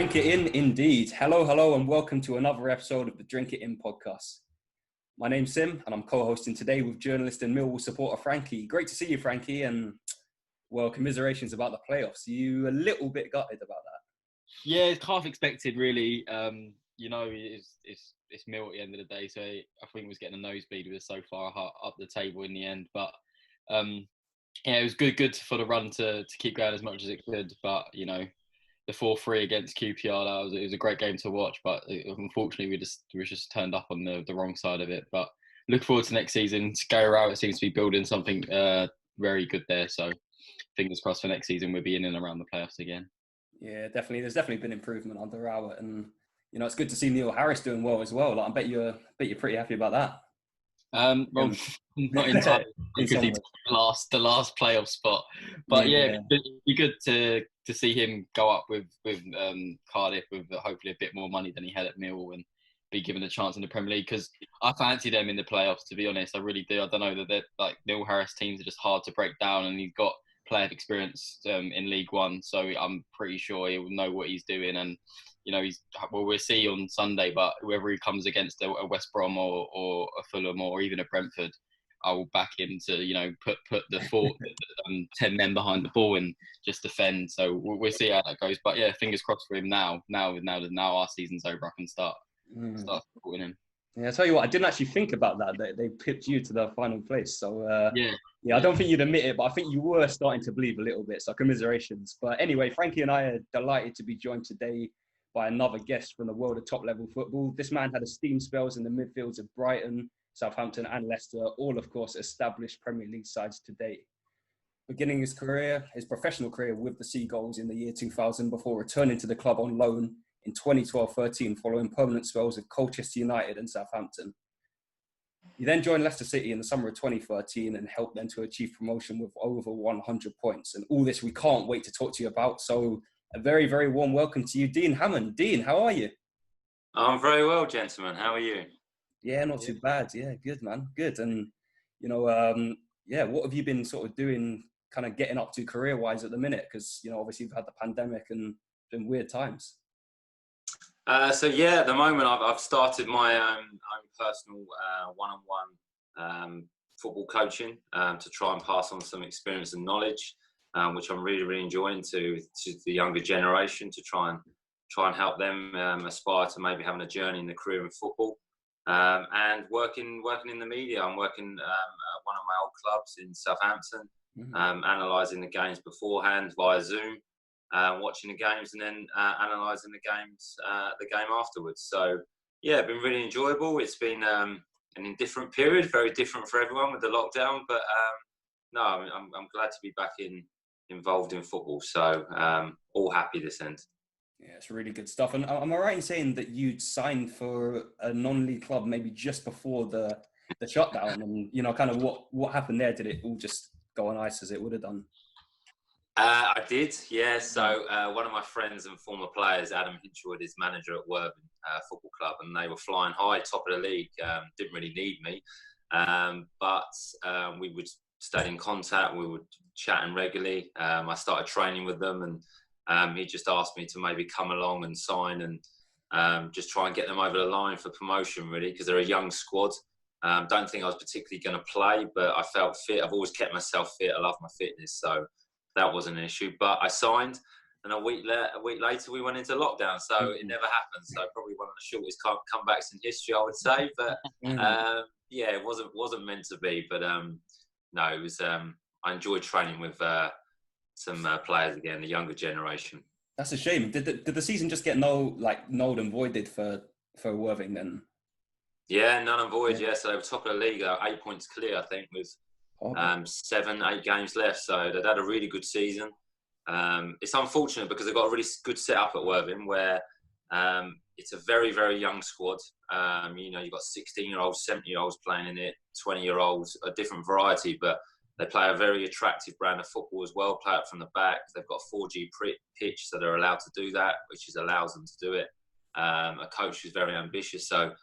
Drink it in, indeed. Hello, and welcome to another episode of the Drink It In podcast. My name's Sim, and I'm co-hosting today with journalist and Millwall supporter Frankie. Great to see you, Frankie, and well, commiserations about the playoffs. You a little bit gutted about that? Yeah, it's half expected, really. It's Mill at the end of the day, so I think it was getting a nosebleed. We were so far up the table in the end, but it was good for the run to keep going as much as it could. But the 4-3 against QPR, it was a great game to watch, but unfortunately we just turned up on the wrong side of it. But look forward to next season. Gary Rowett seems to be building something very good there, so fingers crossed for next season we'll be in and around the playoffs again. Yeah, definitely. There's definitely been improvement under Rowett, and it's good to see Neil Harris doing well as well. Like, I bet you're pretty happy about that. Not entirely because he took the last playoff spot, but it'd be good to see him go up with Cardiff with hopefully a bit more money than he had at Millwall and be given a chance in the Premier League, because I fancy them in the playoffs, to be honest. I really do. I don't know that like Neil Harris teams are just hard to break down, and he's got player experience in League One, so I'm pretty sure he'll know what he's doing. And we'll see on Sunday, but whoever he comes against, a West Brom or a Fulham or even a Brentford, I will back him to put the 10 men behind the ball and just defend. So we'll see how that goes. But yeah, fingers crossed for him now our season's over, I can start supporting him. Yeah, I tell you what, I didn't actually think about that. They pipped you to the final place. So yeah, I don't think you'd admit it, but I think you were starting to believe a little bit. So commiserations. But anyway, Frankie and I are delighted to be joined today by another guest from the world of top-level football. This man had esteemed spells in the midfields of Brighton, Southampton and Leicester, all, of course, established Premier League sides to date. Beginning his professional career with the Seagulls in the year 2000 before returning to the club on loan in 2012-13 following permanent spells with Colchester United and Southampton. He then joined Leicester City in the summer of 2013 and helped them to achieve promotion with over 100 points. And all this we can't wait to talk to you about. So a very, very warm welcome to you, Dean Hammond. Dean, how are you? I'm very well, gentlemen. How are you? Yeah, not too bad. Yeah, good, man. Good. And, what have you been sort of doing, kind of getting up to career-wise at the minute? Because, obviously you've had the pandemic and been weird times. At the moment I've started my own personal one-on-one football coaching to try and pass on some experience and knowledge, which I'm really, really enjoying to the younger generation, to try and help them aspire to maybe having a journey in the career in football. And working in the media. I'm working at one of my old clubs in Southampton, analysing the games beforehand via Zoom, watching the games, and then analysing the game afterwards. So yeah, been really enjoyable. It's been an indifferent period, very different for everyone with the lockdown, but I'm glad to be back involved in football. So all happy this end. Yeah, it's really good stuff. And am I right in saying that you'd signed for a non-league club maybe just before the shutdown? And, kind of what happened there? Did it all just go on ice as it would have done? I did, yeah. So one of my friends and former players, Adam Hinchwood, is manager at Worthing Football Club, and they were flying high, top of the league. Didn't really need me. But we would stay in contact. We would chatting regularly. I started training with them, and he just asked me to maybe come along and sign and just try and get them over the line for promotion, really, because they're a young squad. Don't think I was particularly going to play, but I felt fit. I've always kept myself fit. I love my fitness, so that wasn't an issue. But I signed, and a week later we went into lockdown, so it never happened. So probably one of the shortest comebacks in history, I would say. But it wasn't meant to be. But no, it was. I enjoyed training with some players again, the younger generation. That's a shame. Did the season just get nulled and voided for Worthing then? Yeah, null and void. Yeah, so they were top of the league, 8 points clear, I think, with 7-8 games left. So they'd had a really good season. It's unfortunate because they've got a really good setup at Worthing, where it's a very, very young squad. You've got 16-year-olds, 17-year-olds playing in it, 20-year-olds, a different variety, but they play a very attractive brand of football as well, play it from the back. They've got a 4G pitch, so they're allowed to do that, which allows them to do it. A coach who's very ambitious. So,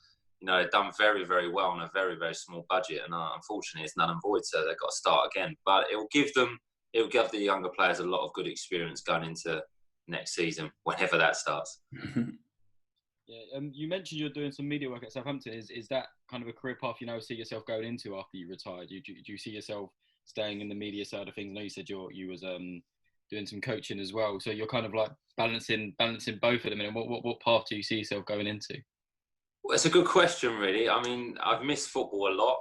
they've done very, very well on a very, very small budget. And unfortunately, it's null and void, so they've got to start again. But it will give the younger players a lot of good experience going into next season, whenever that starts. Yeah, you mentioned you're doing some media work at Southampton. Is that kind of a career path you now see yourself going into after you retire? Do you see yourself staying in the media side of things? I know you said you was doing some coaching as well, so you're kind of like balancing both at the minute. What path do you see yourself going into? Well, it's a good question, really. I mean, I've missed football a lot.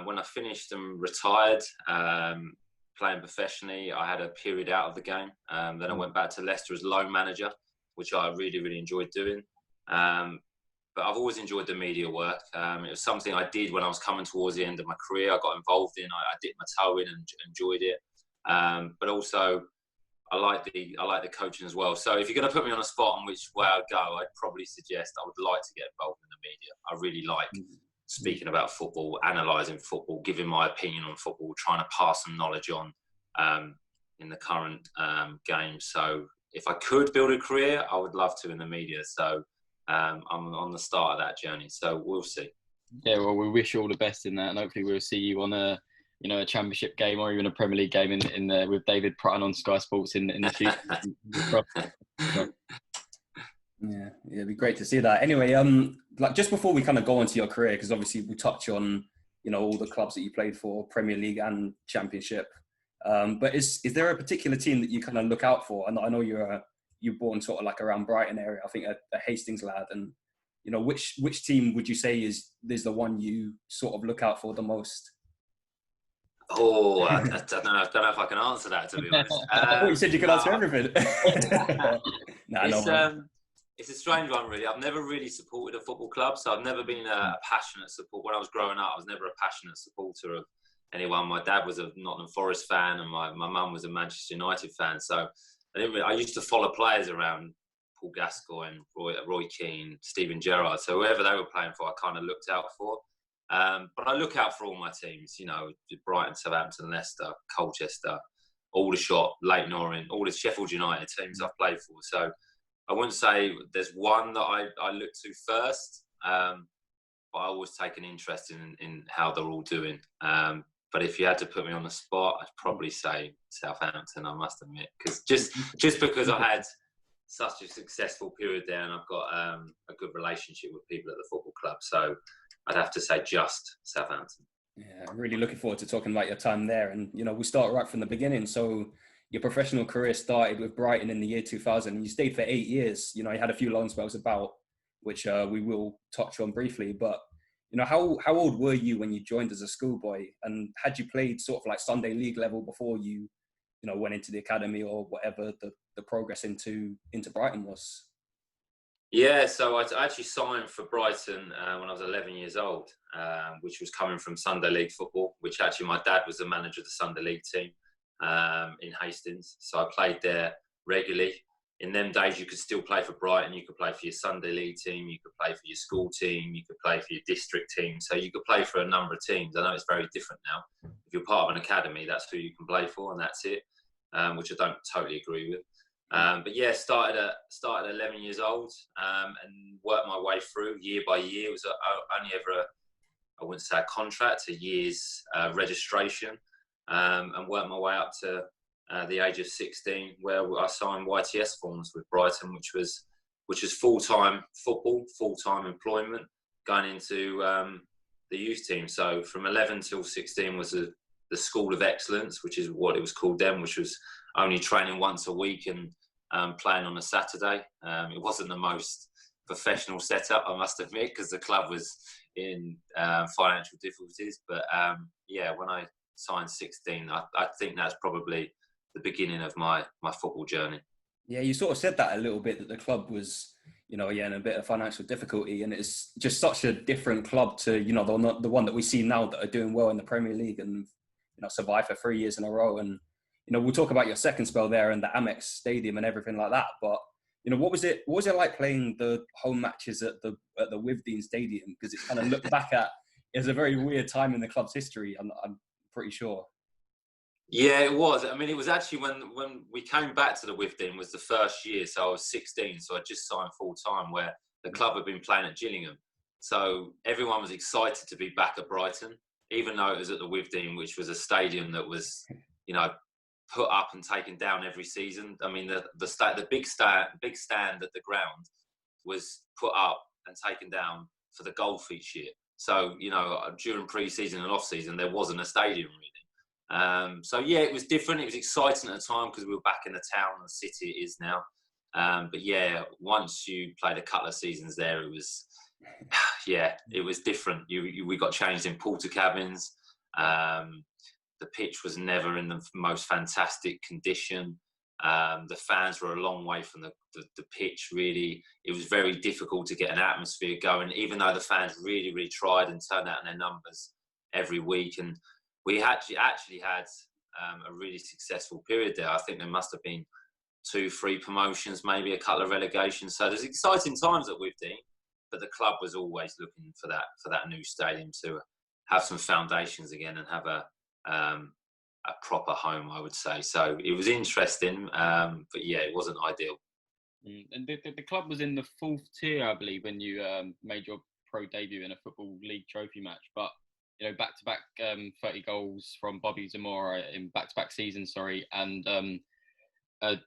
When I finished and retired, playing professionally, I had a period out of the game. Then I went back to Leicester as loan manager, which I really, really enjoyed doing. But I've always enjoyed the media work. It was something I did when I was coming towards the end of my career. I got involved in. I dipped my toe in and enjoyed it. But also, I like the coaching as well. So if you're going to put me on a spot on which way I'd go, I'd probably suggest I would like to get involved in the media. I really like speaking about football, analysing football, giving my opinion on football, trying to pass some knowledge on in the current game. So if I could build a career, I would love to in the media. So I'm on the start of that journey. So we'll see. Yeah, well, we wish you all the best in that, and hopefully we'll see you on a Championship game or even a Premier League game in with David Prutton on Sky Sports in the future. Yeah, it'd be great to see that. Anyway, like just before we kind of go into your career, because obviously we touch on all the clubs that you played for, Premier League and Championship. But is there a particular team that you kind of look out for? And I know you're born sort of like around Brighton area. I think a Hastings lad, and which team would you say is the one you sort of look out for the most? Oh, I don't know if I can answer that, to be honest. I thought you said you could answer everything. It's a strange one, really. I've never really supported a football club, so I've never been a passionate supporter. When I was growing up, I was never a passionate supporter of anyone. My dad was a Nottingham Forest fan, and my mum was a Manchester United fan. So I used to follow players around, Paul Gascoigne, Roy Keane, Steven Gerrard. So whoever they were playing for, I kind of looked out for. But I look out for all my teams, Brighton, Southampton, Leicester, Colchester, Aldershot, Leyton Orient, all the Sheffield United teams I've played for. So I wouldn't say there's one that I look to first, but I always take an interest in how they're all doing. But if you had to put me on the spot, I'd probably say Southampton, I must admit, because just because I had such a successful period there, and I've got a good relationship with people at the football club. So I'd have to say just Southampton. Yeah, I'm really looking forward to talking about your time there. And, we start right from the beginning. So your professional career started with Brighton in the year 2000. You stayed for 8 years. You had a few loan spells about, which we will touch on briefly. But, how old were you when you joined as a schoolboy? And had you played sort of like Sunday League level before you, went into the academy or whatever the progress into Brighton was? Yeah, so I actually signed for Brighton when I was 11 years old, which was coming from Sunday League football, which actually my dad was the manager of the Sunday League team in Hastings. So I played there regularly. In them days, you could still play for Brighton. You could play for your Sunday League team. You could play for your school team. You could play for your district team. So you could play for a number of teams. I know it's very different now. If you're part of an academy, that's who you can play for, and that's it, which I don't totally agree with. But yeah, started at 11 years old and worked my way through year by year. It was only ever I wouldn't say a contract, a year's registration, and worked my way up to the age of 16, where I signed YTS forms with Brighton, which was full-time football, full-time employment, going into the youth team. So from 11 till 16 was the School of Excellence, which is what it was called then, which was only training once a week and playing on a Saturday. It wasn't the most professional setup, I must admit, because the club was in financial difficulties. But yeah, when I signed 16, I think that's probably the beginning of my football journey. Yeah, you sort of said that a little bit, that the club was, in a bit of financial difficulty, and it's just such a different club to, the one that we see now that are doing well in the Premier League and, survive for 3 years in a row. And, we'll talk about your second spell there and the Amex Stadium and everything like that. But, what was it like playing the home matches at the Withdean Stadium? Because it's kind of looked back at as a very weird time in the club's history, I'm pretty sure. Yeah, it was. I mean, it was actually when we came back to the Withdean was the first year. So I was 16, so I just signed full time, where the club had been playing at Gillingham. So everyone was excited to be back at Brighton, even though it was at the Withdean, which was a stadium that was, put up and taken down every season. I mean, the big stand at the ground was put up and taken down for the golf each year. So, you know, during pre-season and off-season, there wasn't a stadium really. So, yeah, it was different. It was exciting at the time because we were back in the town and the city it is now. But, yeah, once you played a couple of seasons there, it was, yeah, it was different. We got changed in porter cabins. The pitch was never in the most fantastic condition. The fans were a long way from the pitch, really. It was very difficult to get an atmosphere going, even though the fans really, really tried and turned out in their numbers every week. And we actually had a really successful period there. I think there must have been 2-3 promotions, maybe a couple of relegations. So there's exciting times at Withdean, but the club was always looking for that new stadium to have some foundations again and have a proper home, I would say. So it was interesting, but yeah, it wasn't ideal. And the club was in the 4th tier, I believe, when you made your pro debut in a Football League trophy match. But, you know, back-to-back 30 goals from Bobby Zamora in back-to-back seasons, and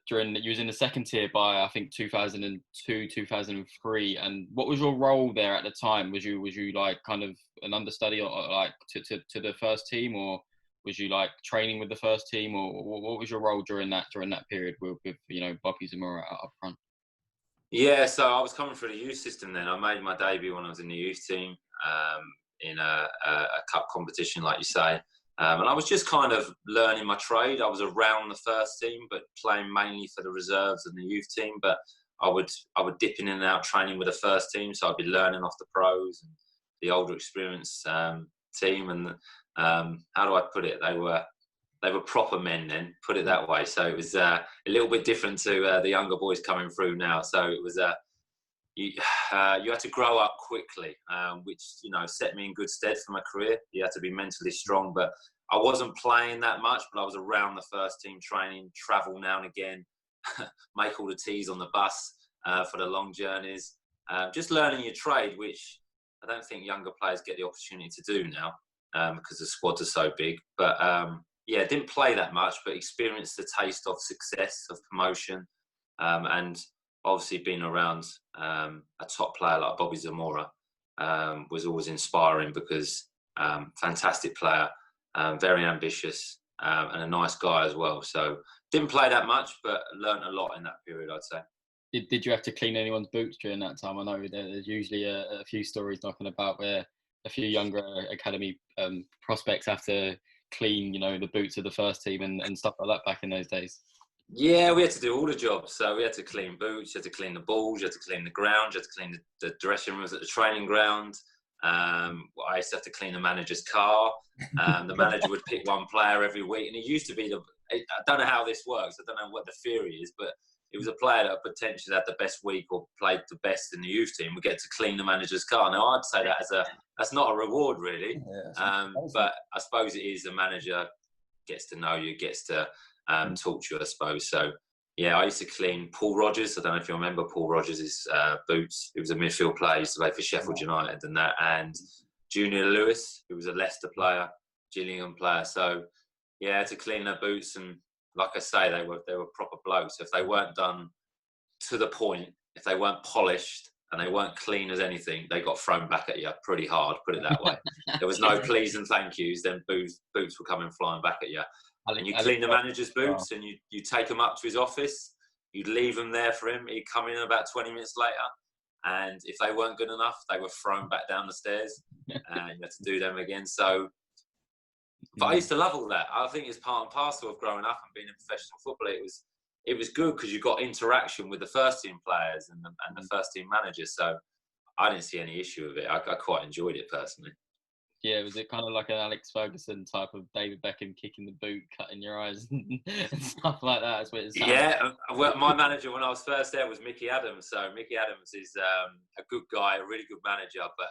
you was in the 2nd tier by, I think, 2002, 2003. And what was your role there at the time? Was you like kind of an understudy or like to the first team, or was you like training with the first team, or what was your role during that period with you know, Bobby Zamora up front? Yeah, so I was coming through the youth system then. I made my debut when I was in the youth team in a cup competition, like you say. And I was just kind of learning my trade. I was around the first team, but playing mainly for the reserves and the youth team. But I would dip in and out training with the first team, so I'd be learning off the pros and the older experienced team. And how do I put it? They were proper men then, put it that way. So it was a little bit different to the younger boys coming through now. So it was you had to grow up quickly, which, you know, set me in good stead for my career. You had to be mentally strong, but I wasn't playing that much, but I was around the first team training, travel now and again, make all the teas on the bus for the long journeys, just learning your trade, which I don't think younger players get the opportunity to do now because the squads are so big. But yeah, didn't play that much, but experienced the taste of success, of promotion, and obviously being around a top player like Bobby Zamora was always inspiring because fantastic player, very ambitious, and a nice guy as well. So didn't play that much, but learnt a lot in that period, I'd say. Did you have to clean anyone's boots during that time? I know there's usually a few stories knocking about where a few younger academy prospects have to clean, you know, the boots of the first team and stuff like that back in those days. Yeah, we had to do all the jobs. So we had to clean boots, you had to clean the balls, you had to clean the ground, you had to clean the dressing rooms at the training ground. I used to have to clean the manager's car. The manager would pick one player every week, and it used to be I don't know how this works. I don't know what the theory is, but it was a player that potentially had the best week or played the best in the youth team would get to clean the manager's car. Now, I'd say that's not a reward, really. But I suppose it is. The manager gets to know you, gets to talk to you, I suppose. So, yeah, I used to clean Paul Rogers. I don't know if you remember Paul Rogers' boots. He was a midfield player. He used to play for Sheffield United and Junior Lewis, who was a Leicester player, Gillingham player. So, yeah, I had to clean their boots, and like I say, they were proper blokes. If they weren't done to the point, if they weren't polished and they weren't clean as anything, they got thrown back at you pretty hard, put it that way. There was no please and thank yous, then boots were coming flying back at you. And you clean the manager's boots and you take them up to his office, you'd leave them there for him, he'd come in about 20 minutes later, and if they weren't good enough, they were thrown back down the stairs and you had to do them again. So, but I used to love all that. I think it's part and parcel of growing up and being a professional footballer. It was good because you got interaction with the first team players and the first team managers. So I didn't see any issue with it. I quite enjoyed it personally. Yeah, was it kind of like an Alex Ferguson type of David Beckham kicking the boot, cutting your eyes and stuff like that? That's what it sounds like. Well, my manager when I was first there was Mickey Adams. So Mickey Adams is a good guy, a really good manager, but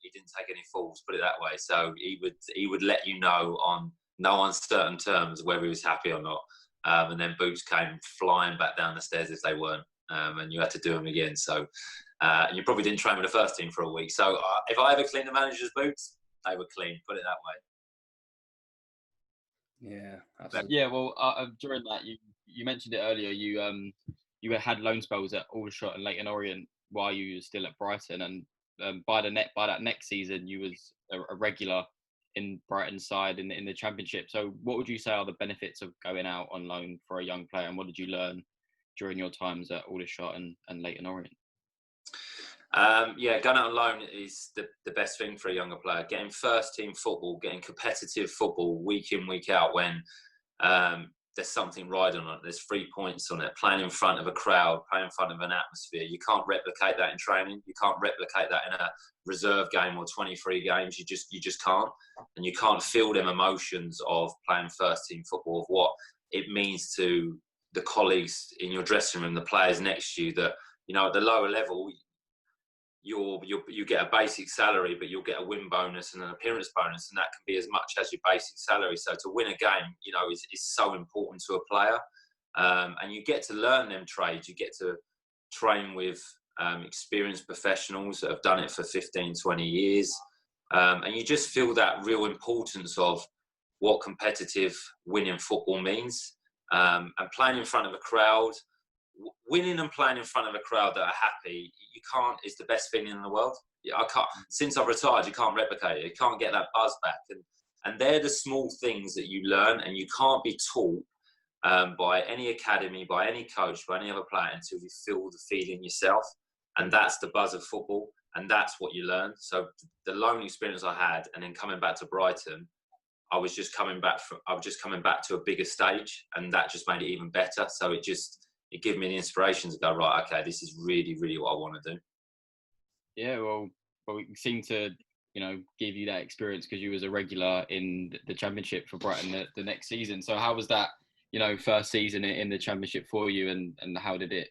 he didn't take any falls, put it that way. So he would let you know on no uncertain terms whether he was happy or not. And then boots came flying back down the stairs if they weren't, and you had to do them again. So you probably didn't train with the first team for a week. So if I ever cleaned the manager's boots, they were clean, put it that Yeah, absolutely. Yeah, well, during that, you mentioned it earlier. You had loan spells at Aldershot and Leyton Orient while you were still at Brighton, and by that next season, you was a regular in Brighton's side in the Championship. So, what would you say are the benefits of going out on loan for a young player, and what did you learn during your times at Aldershot and Leyton Orient? Yeah, going out on loan is the best thing for a younger player. Getting first team football, getting competitive football week in, week out when there's something riding on it. There's 3 points on it. Playing in front of a crowd, playing in front of an atmosphere. You can't replicate that in training. You can't replicate that in a reserve game or 23 games. You just can't. And you can't feel them emotions of playing first team football, of what it means to the colleagues in your dressing room, the players next to you, that, you know, at the lower level, you get a basic salary, but you'll get a win bonus and an appearance bonus, and that can be as much as your basic salary. So to win a game, you know, is so important to a player, and you get to learn them trades. You get to train with experienced professionals that have done it for 15, 20 years, and you just feel that real importance of what competitive winning football means, and playing in front of a crowd. Winning and playing in front of a crowd that are happy, is the best feeling in the world. I can't. Since I've retired, you can't replicate it. You can't get that buzz back, and they're the small things that you learn, and you can't be taught by any academy, by any coach, by any other player until you feel the feeling yourself, and that's the buzz of football, and that's what you learn. So the loan experience I had, and then coming back to Brighton, I was just coming back to a bigger stage, and that just made it even better. So it gave me the inspiration to go, right, okay, this is really, really what I want to do. Yeah, well, we seem to, you know, give you that experience because you was a regular in the Championship for Brighton the next season. So how was that, you know, first season in the Championship for you, and how did it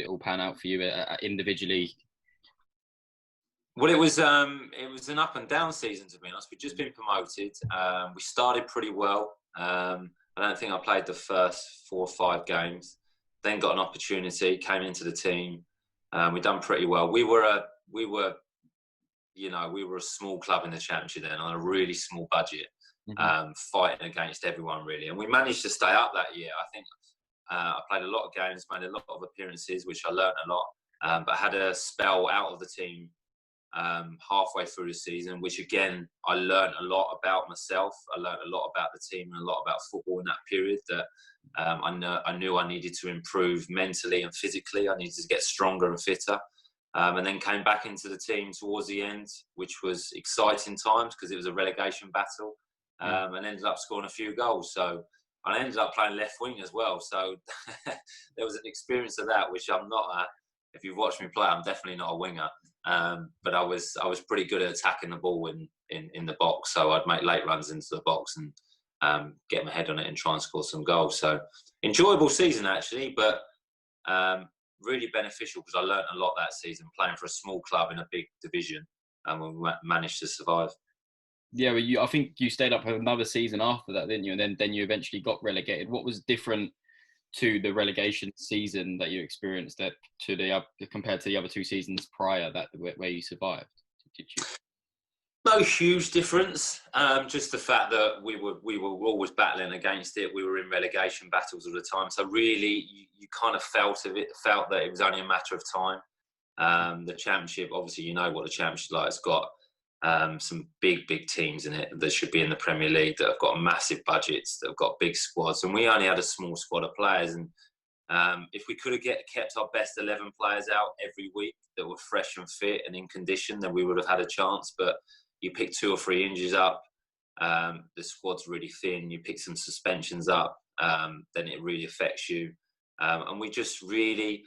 all pan out for you individually? Well, it was an up and down season, to be honest. We'd just been promoted. We started pretty well. I don't think I played the first 4 or 5 games. Then got an opportunity, came into the team. We'd done pretty well. We were a small club in the Championship then, on a really small budget, fighting against everyone really. And we managed to stay up that year. I think I played a lot of games, made a lot of appearances, which I learnt a lot. But I had a spell out of the team halfway through the season, which again, I learnt a lot about myself. I learnt a lot about the team and a lot about football in that period, that I knew I needed to improve mentally and physically. I needed to get stronger and fitter. And then came back into the team towards the end, which was exciting times because it was a relegation battle, and ended up scoring a few goals. So I ended up playing left wing as well. So there was an experience of that, which I'm not, if you've watched me play, I'm definitely not a winger. But I was pretty good at attacking the ball in the box. So I'd make late runs into the box and get my head on it and try and score some goals. So enjoyable season actually, but really beneficial because I learnt a lot that season playing for a small club in a big division, and we managed to survive. Yeah, well, I think you stayed up for another season after that, didn't you? And then you eventually got relegated. What was different to the relegation season that you experienced compared to the other 2 seasons prior where you survived? Did you? No huge difference. Just the fact that we were always battling against it. We were in relegation battles all the time. So really, you kind of felt that it was only a matter of time. The Championship, obviously, you know what the Championship like. It's got some big teams in it that should be in the Premier League, that have got massive budgets, that have got big squads. And we only had a small squad of players. And if we could have kept our best 11 players out every week that were fresh and fit and in condition, then we would have had a chance. But you pick 2 or 3 injuries up, the squad's really thin, you pick some suspensions up, then it really affects you. And we just really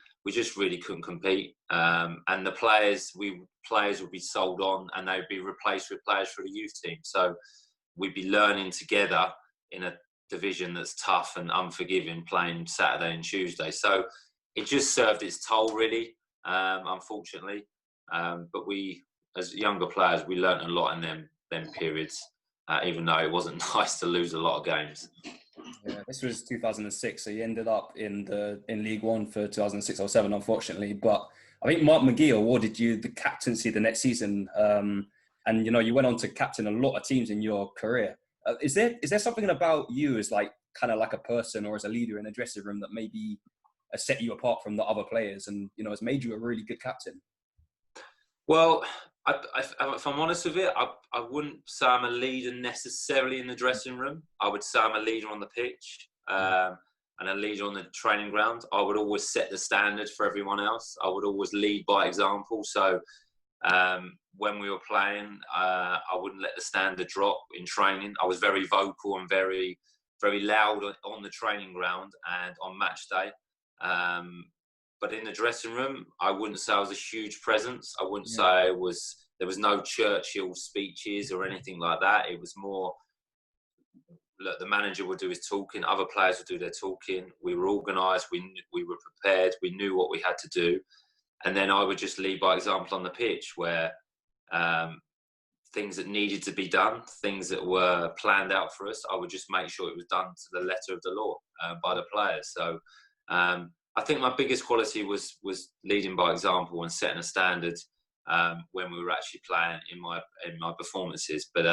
couldn't compete. And the players would be sold on, and they would be replaced with players for the youth team. So we'd be learning together in a division that's tough and unforgiving, playing Saturday and Tuesday. So it just served its toll really, unfortunately. But we, as younger players, we learnt a lot in them periods, even though it wasn't nice to lose a lot of games. Yeah, this was 2006, so you ended up in League One for 2006-07, unfortunately. But I think Mark McGee awarded you the captaincy the next season, and you know you went on to captain a lot of teams in your career. Is there something about you as like kind of like a person or as a leader in a dressing room that maybe has set you apart from the other players and, you know, has made you a really good captain? Well, if I'm honest with it, I wouldn't say I'm a leader necessarily in the dressing room. I would say I'm a leader on the pitch and a leader on the training ground. I would always set the standard for everyone else. I would always lead by example. So when we were playing, I wouldn't let the standard drop in training. I was very vocal and very, very loud on the training ground and on match day. But in the dressing room, I wouldn't say I was a huge presence. I wouldn't say there was no Churchill speeches or anything like that. It was more, look, the manager would do his talking, other players would do their talking. We were organised, we were prepared, we knew what we had to do. And then I would just lead by example on the pitch where things that needed to be done, things that were planned out for us, I would just make sure it was done to the letter of the law by the players. So I think my biggest quality was leading by example and setting a standard when we were actually playing in my performances. But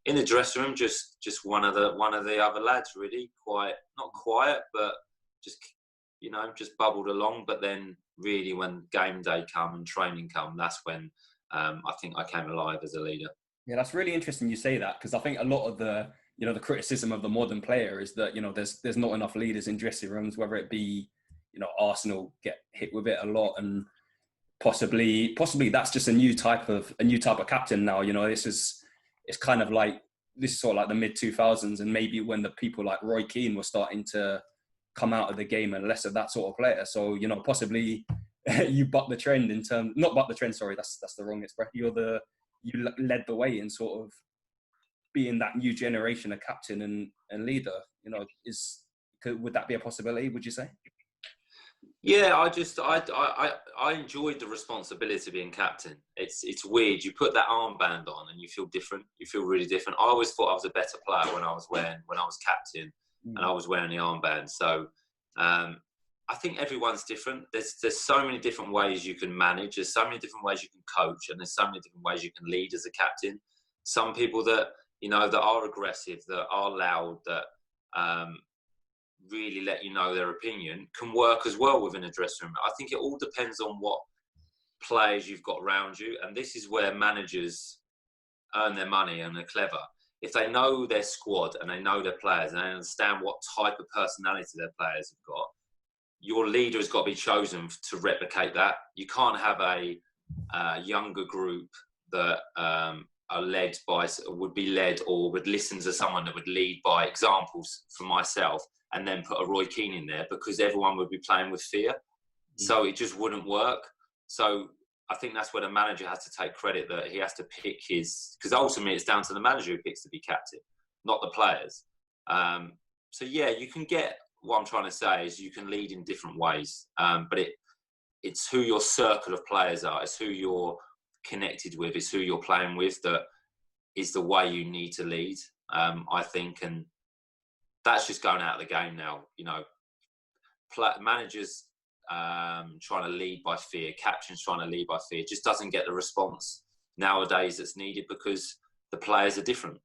in the dressing room, just one of the other lads, really, not quiet, but just bubbled along. But then really, when game day come and training come, that's when I think I came alive as a leader. Yeah, that's really interesting you say that, because I think a lot of the criticism of the modern player is that, there's not enough leaders in dressing rooms, whether it be, Arsenal get hit with it a lot, and possibly that's just a new type of captain now. It's kind of like, this is sort of like the mid 2000s, and maybe when the people like Roy Keane were starting to come out of the game and less of that sort of player. So, possibly you buck the trend not buck the trend, sorry, that's the wrong expression. You led the way in sort of being that new generation of captain and leader. Would that be a possibility, would you say? Yeah, I enjoyed the responsibility of being captain. It's weird. You put that armband on and you feel different. You feel really different. I always thought I was a better player when I was captain and I was wearing the armband. So I think everyone's different. There's so many different ways you can manage. There's so many different ways you can coach, and there's so many different ways you can lead as a captain. Some people that that are aggressive, that are loud, that really let you know their opinion, can work as well within a dressing room. I think it all depends on what players you've got around you, and this is where managers earn their money and are clever. If they know their squad and they know their players and they understand what type of personality their players have got, your leader has got to be chosen to replicate that. You can't have a younger group that would be led or would listen to someone that would lead by examples for myself, and then put a Roy Keane in there, because everyone would be playing with fear. So it just wouldn't work. So I think that's where the manager has to take credit, that he has to pick because ultimately it's down to the manager who picks to be captain, not the players. So yeah, you can get, what I'm trying to say is you can lead in different ways, but it's who your circle of players are, it's who you're connected with, it's who you're playing with, that is the way you need to lead, I think. And that's just going out of the game now. Managers trying to lead by fear, captains trying to lead by fear, just doesn't get the response nowadays that's needed, because the players are different.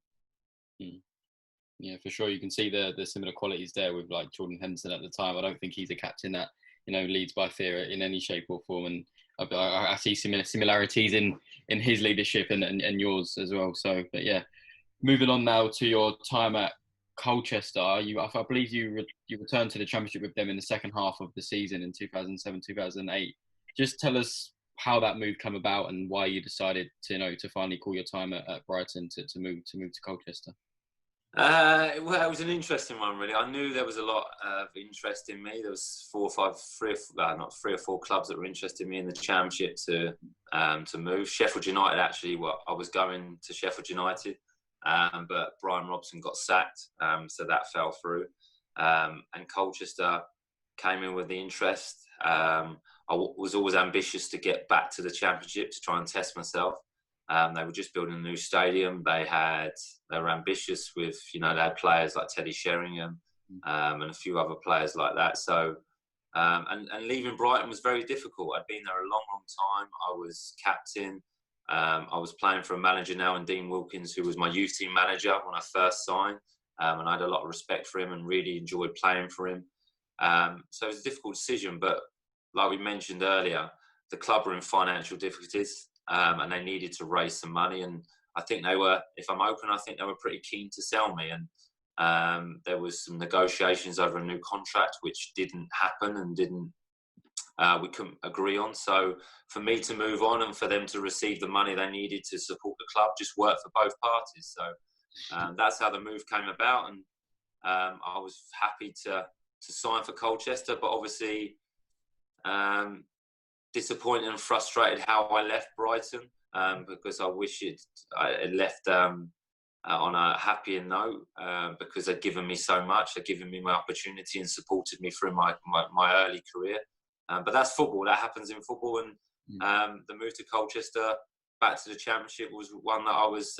Yeah, for sure. You can see the similar qualities there with like Jordan Henderson at the time. I don't think he's a captain that leads by fear in any shape or form, and I see similarities in his leadership and yours as well. So, but yeah, moving on now to your time at Colchester. I believe you returned to the Championship with them in the second half of the season in 2007-2008. Just tell us how that move came about and why you decided to finally call your time at Brighton to move to Colchester. Well, it was an interesting one, really. I knew there was a lot of interest in me. There was three or four clubs that were interested in me in the Championship to move. Sheffield United, actually, I was going to Sheffield United, but Brian Robson got sacked, so that fell through. And Colchester came in with the interest. I was always ambitious to get back to the Championship to try and test myself. They were just building a new stadium. They were ambitious with, they had players like Teddy Sherringham and a few other players like that. So, and leaving Brighton was very difficult. I'd been there a long, long time. I was captain. I was playing for a manager now in Dean Wilkins, who was my youth team manager when I first signed. And I had a lot of respect for him and really enjoyed playing for him. So it was a difficult decision, but like we mentioned earlier, the club were in financial difficulties and they needed to raise some money. And I think they were, if I'm open, I think they were pretty keen to sell me. And there was some negotiations over a new contract, which didn't happen and we couldn't agree on. So for me to move on and for them to receive the money they needed to support the club just worked for both parties. So that's how the move came about. And I was happy to sign for Colchester, but obviously disappointed and frustrated how I left Brighton because I wish I left on a happier note because they'd given me so much. They'd given me my opportunity and supported me through my early career. But that's football. That happens in football. And the move to Colchester, back to the Championship, was one that I was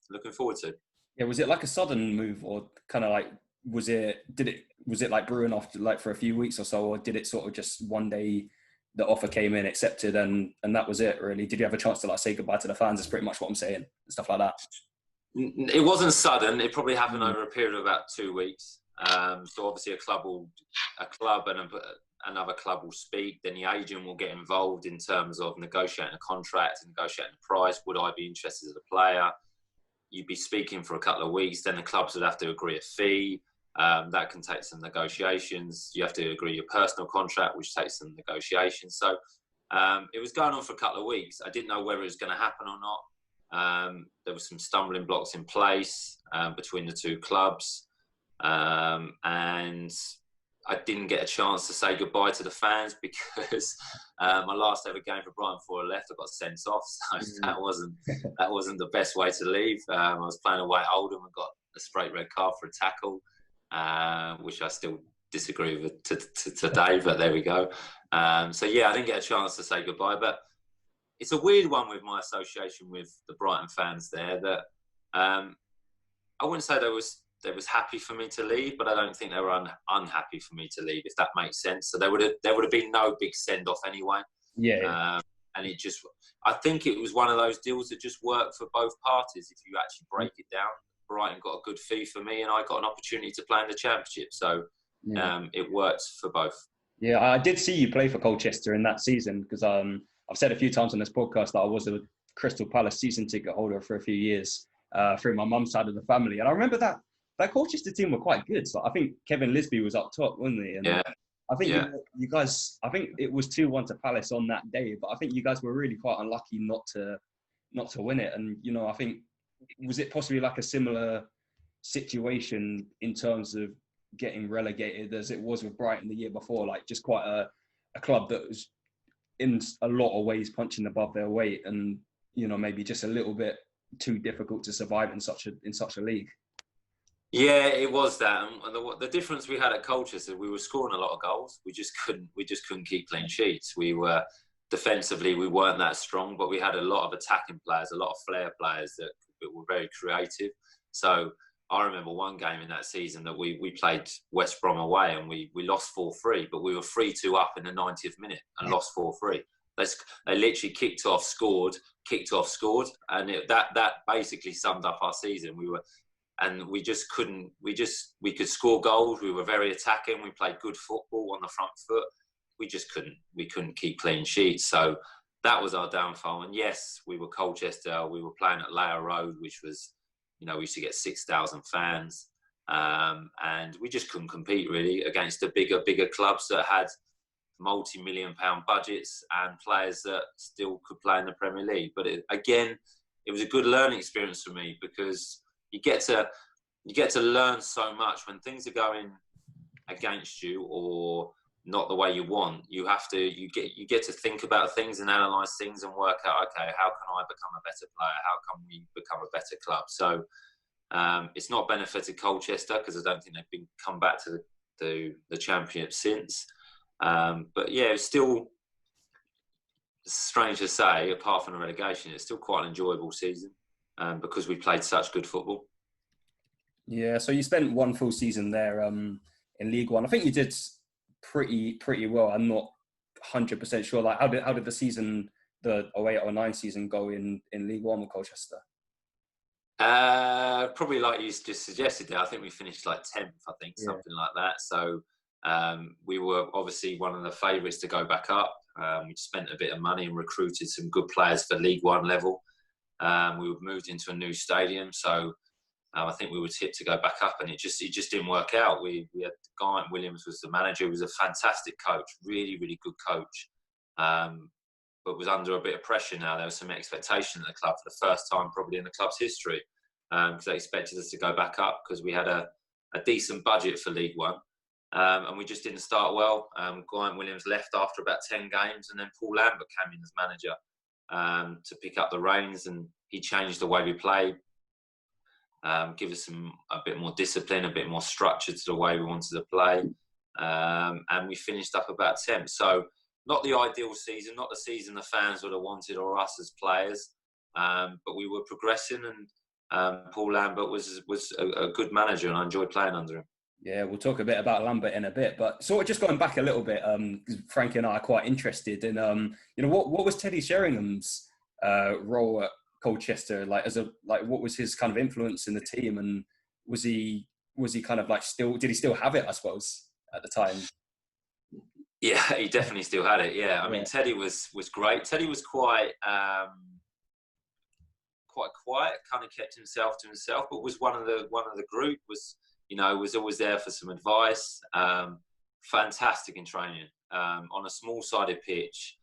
looking forward to. Yeah, was it like a sudden move, or kind of like was it like brewing after like for a few weeks or so, or did it sort of just one day the offer came in, accepted, and that was it really? Did you have a chance to like say goodbye to the fans? That's pretty much what I'm saying, and stuff like that. It wasn't sudden. It probably happened over a period of about 2 weeks. So obviously a club and another club will speak. Then the agent will get involved in terms of negotiating a contract and negotiating the price. Would I be interested as a player? You'd be speaking for a couple of weeks. Then the clubs would have to agree a fee. That can take some negotiations. You have to agree your personal contract, which takes some negotiations. So it was going on for a couple of weeks. I didn't know whether it was going to happen or not. There were some stumbling blocks in place between the two clubs. And I didn't get a chance to say goodbye to the fans because my last ever game for Brighton before I left, I got sent off. So that wasn't the best way to leave. I was playing away at Oldham and got a straight red card for a tackle, which I still disagree with today, but there we go. So yeah, I didn't get a chance to say goodbye, but it's a weird one with my association with the Brighton fans there that I wouldn't say they was happy for me to leave, but I don't think they were unhappy for me to leave, if that makes sense. So there would have been no big send off anyway. Yeah. And I think it was one of those deals that just worked for both parties. If you actually break it down, Brighton got a good fee for me, and I got an opportunity to play in the Championship. So it worked for both. Yeah, I did see you play for Colchester in that season because I've said a few times on this podcast that I was a Crystal Palace season ticket holder for a few years through my mum's side of the family, and I remember that Colchester team were quite good. So I think Kevin Lisby was up top, wasn't he? And yeah. I think you guys. I think it was 2-1 to Palace on that day, but I think you guys were really quite unlucky not to win it. And I think, was it possibly like a similar situation in terms of getting relegated as it was with Brighton the year before? Like just quite a club that was in a lot of ways punching above their weight, and maybe just a little bit too difficult to survive in such a league. Yeah, it was that. And the difference we had at Colchester, we were scoring a lot of goals. We just couldn't keep clean sheets. We were defensively, we weren't that strong, but we had a lot of attacking players, a lot of flair players that were very creative. So I remember one game in that season that we played West Brom away and we lost 4-3, but we were 3-2 up in the 90th minute and lost 4-3. They literally kicked off, scored, and that basically summed up our season. We could score goals. We were very attacking. We played good football on the front foot. We couldn't keep clean sheets. So that was our downfall. And yes, we were Colchester. We were playing at Layer Road, which was, we used to get 6,000 fans. And we just couldn't compete really against the bigger clubs that had multi-million-pound budgets and players that still could play in the Premier League. But it was a good learning experience for me because you get to learn so much when things are going against you or not the way you want. You get to think about things and analyse things and work out, okay, how can I become a better player? How can we become a better club? So it's not benefited Colchester because I don't think they've come back to the Championship since. But yeah, it's still strange to say, apart from the relegation, it's still quite an enjoyable season because we played such good football. Yeah, so you spent one full season there in League One. I think you did pretty well. I'm not 100% sure. Like, how did the season the 08-09 season go in League One with Colchester? Probably like you just suggested there. I think we finished like 10th, something like that. So we were obviously one of the favourites to go back up. We spent a bit of money and recruited some good players for League One level. We moved into a new stadium, so I think we were tipped to go back up, and it just didn't work out. We had Guy Williams was the manager. He was a fantastic coach, really, really good coach, but was under a bit of pressure now. There was some expectation at the club for the first time probably in the club's history, because they expected us to go back up because we had a decent budget for League One. And we just didn't start well. Guy Williams left after about 10 games, and then Paul Lambert came in as manager to pick up the reins, and he changed the way we played, give us a bit more discipline, a bit more structure to the way we wanted to play, and we finished up about 10th. So not the ideal season, not the season the fans would have wanted or us as players, but we were progressing, and Paul Lambert was a good manager, and I enjoyed playing under him. Yeah, we'll talk a bit about Lambert in a bit, but sort of just going back a little bit, because Frankie and I are quite interested in, what was Teddy Sheringham's role at Colchester? What was his kind of influence in the team, and was he kind of did he still have it, I suppose, at the time? Yeah, he definitely still had it. Yeah, I mean, Teddy was great. Teddy was quite quiet, kind of kept himself to himself, but was one of the group. Was always there for some advice. Fantastic in training. On a small-sided pitch,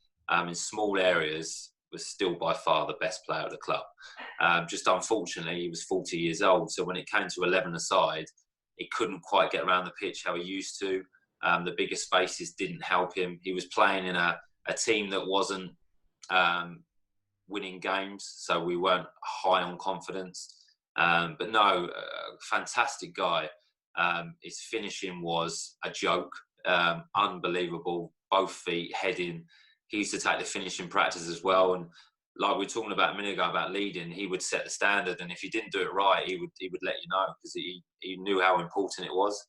in small areas, was still by far the best player of the club. Just unfortunately, he was 40 years old, so when it came to 11-a-side, he couldn't quite get around the pitch how he used to. The bigger spaces didn't help him. He was playing in a team that wasn't winning games, so we weren't high on confidence. But no, fantastic guy. His finishing was a joke, unbelievable. Both feet, heading. He used to take the finishing practice as well, and like we were talking about a minute ago about leading, he would set the standard, and if he didn't do it right, he would let you know, because he knew how important it was.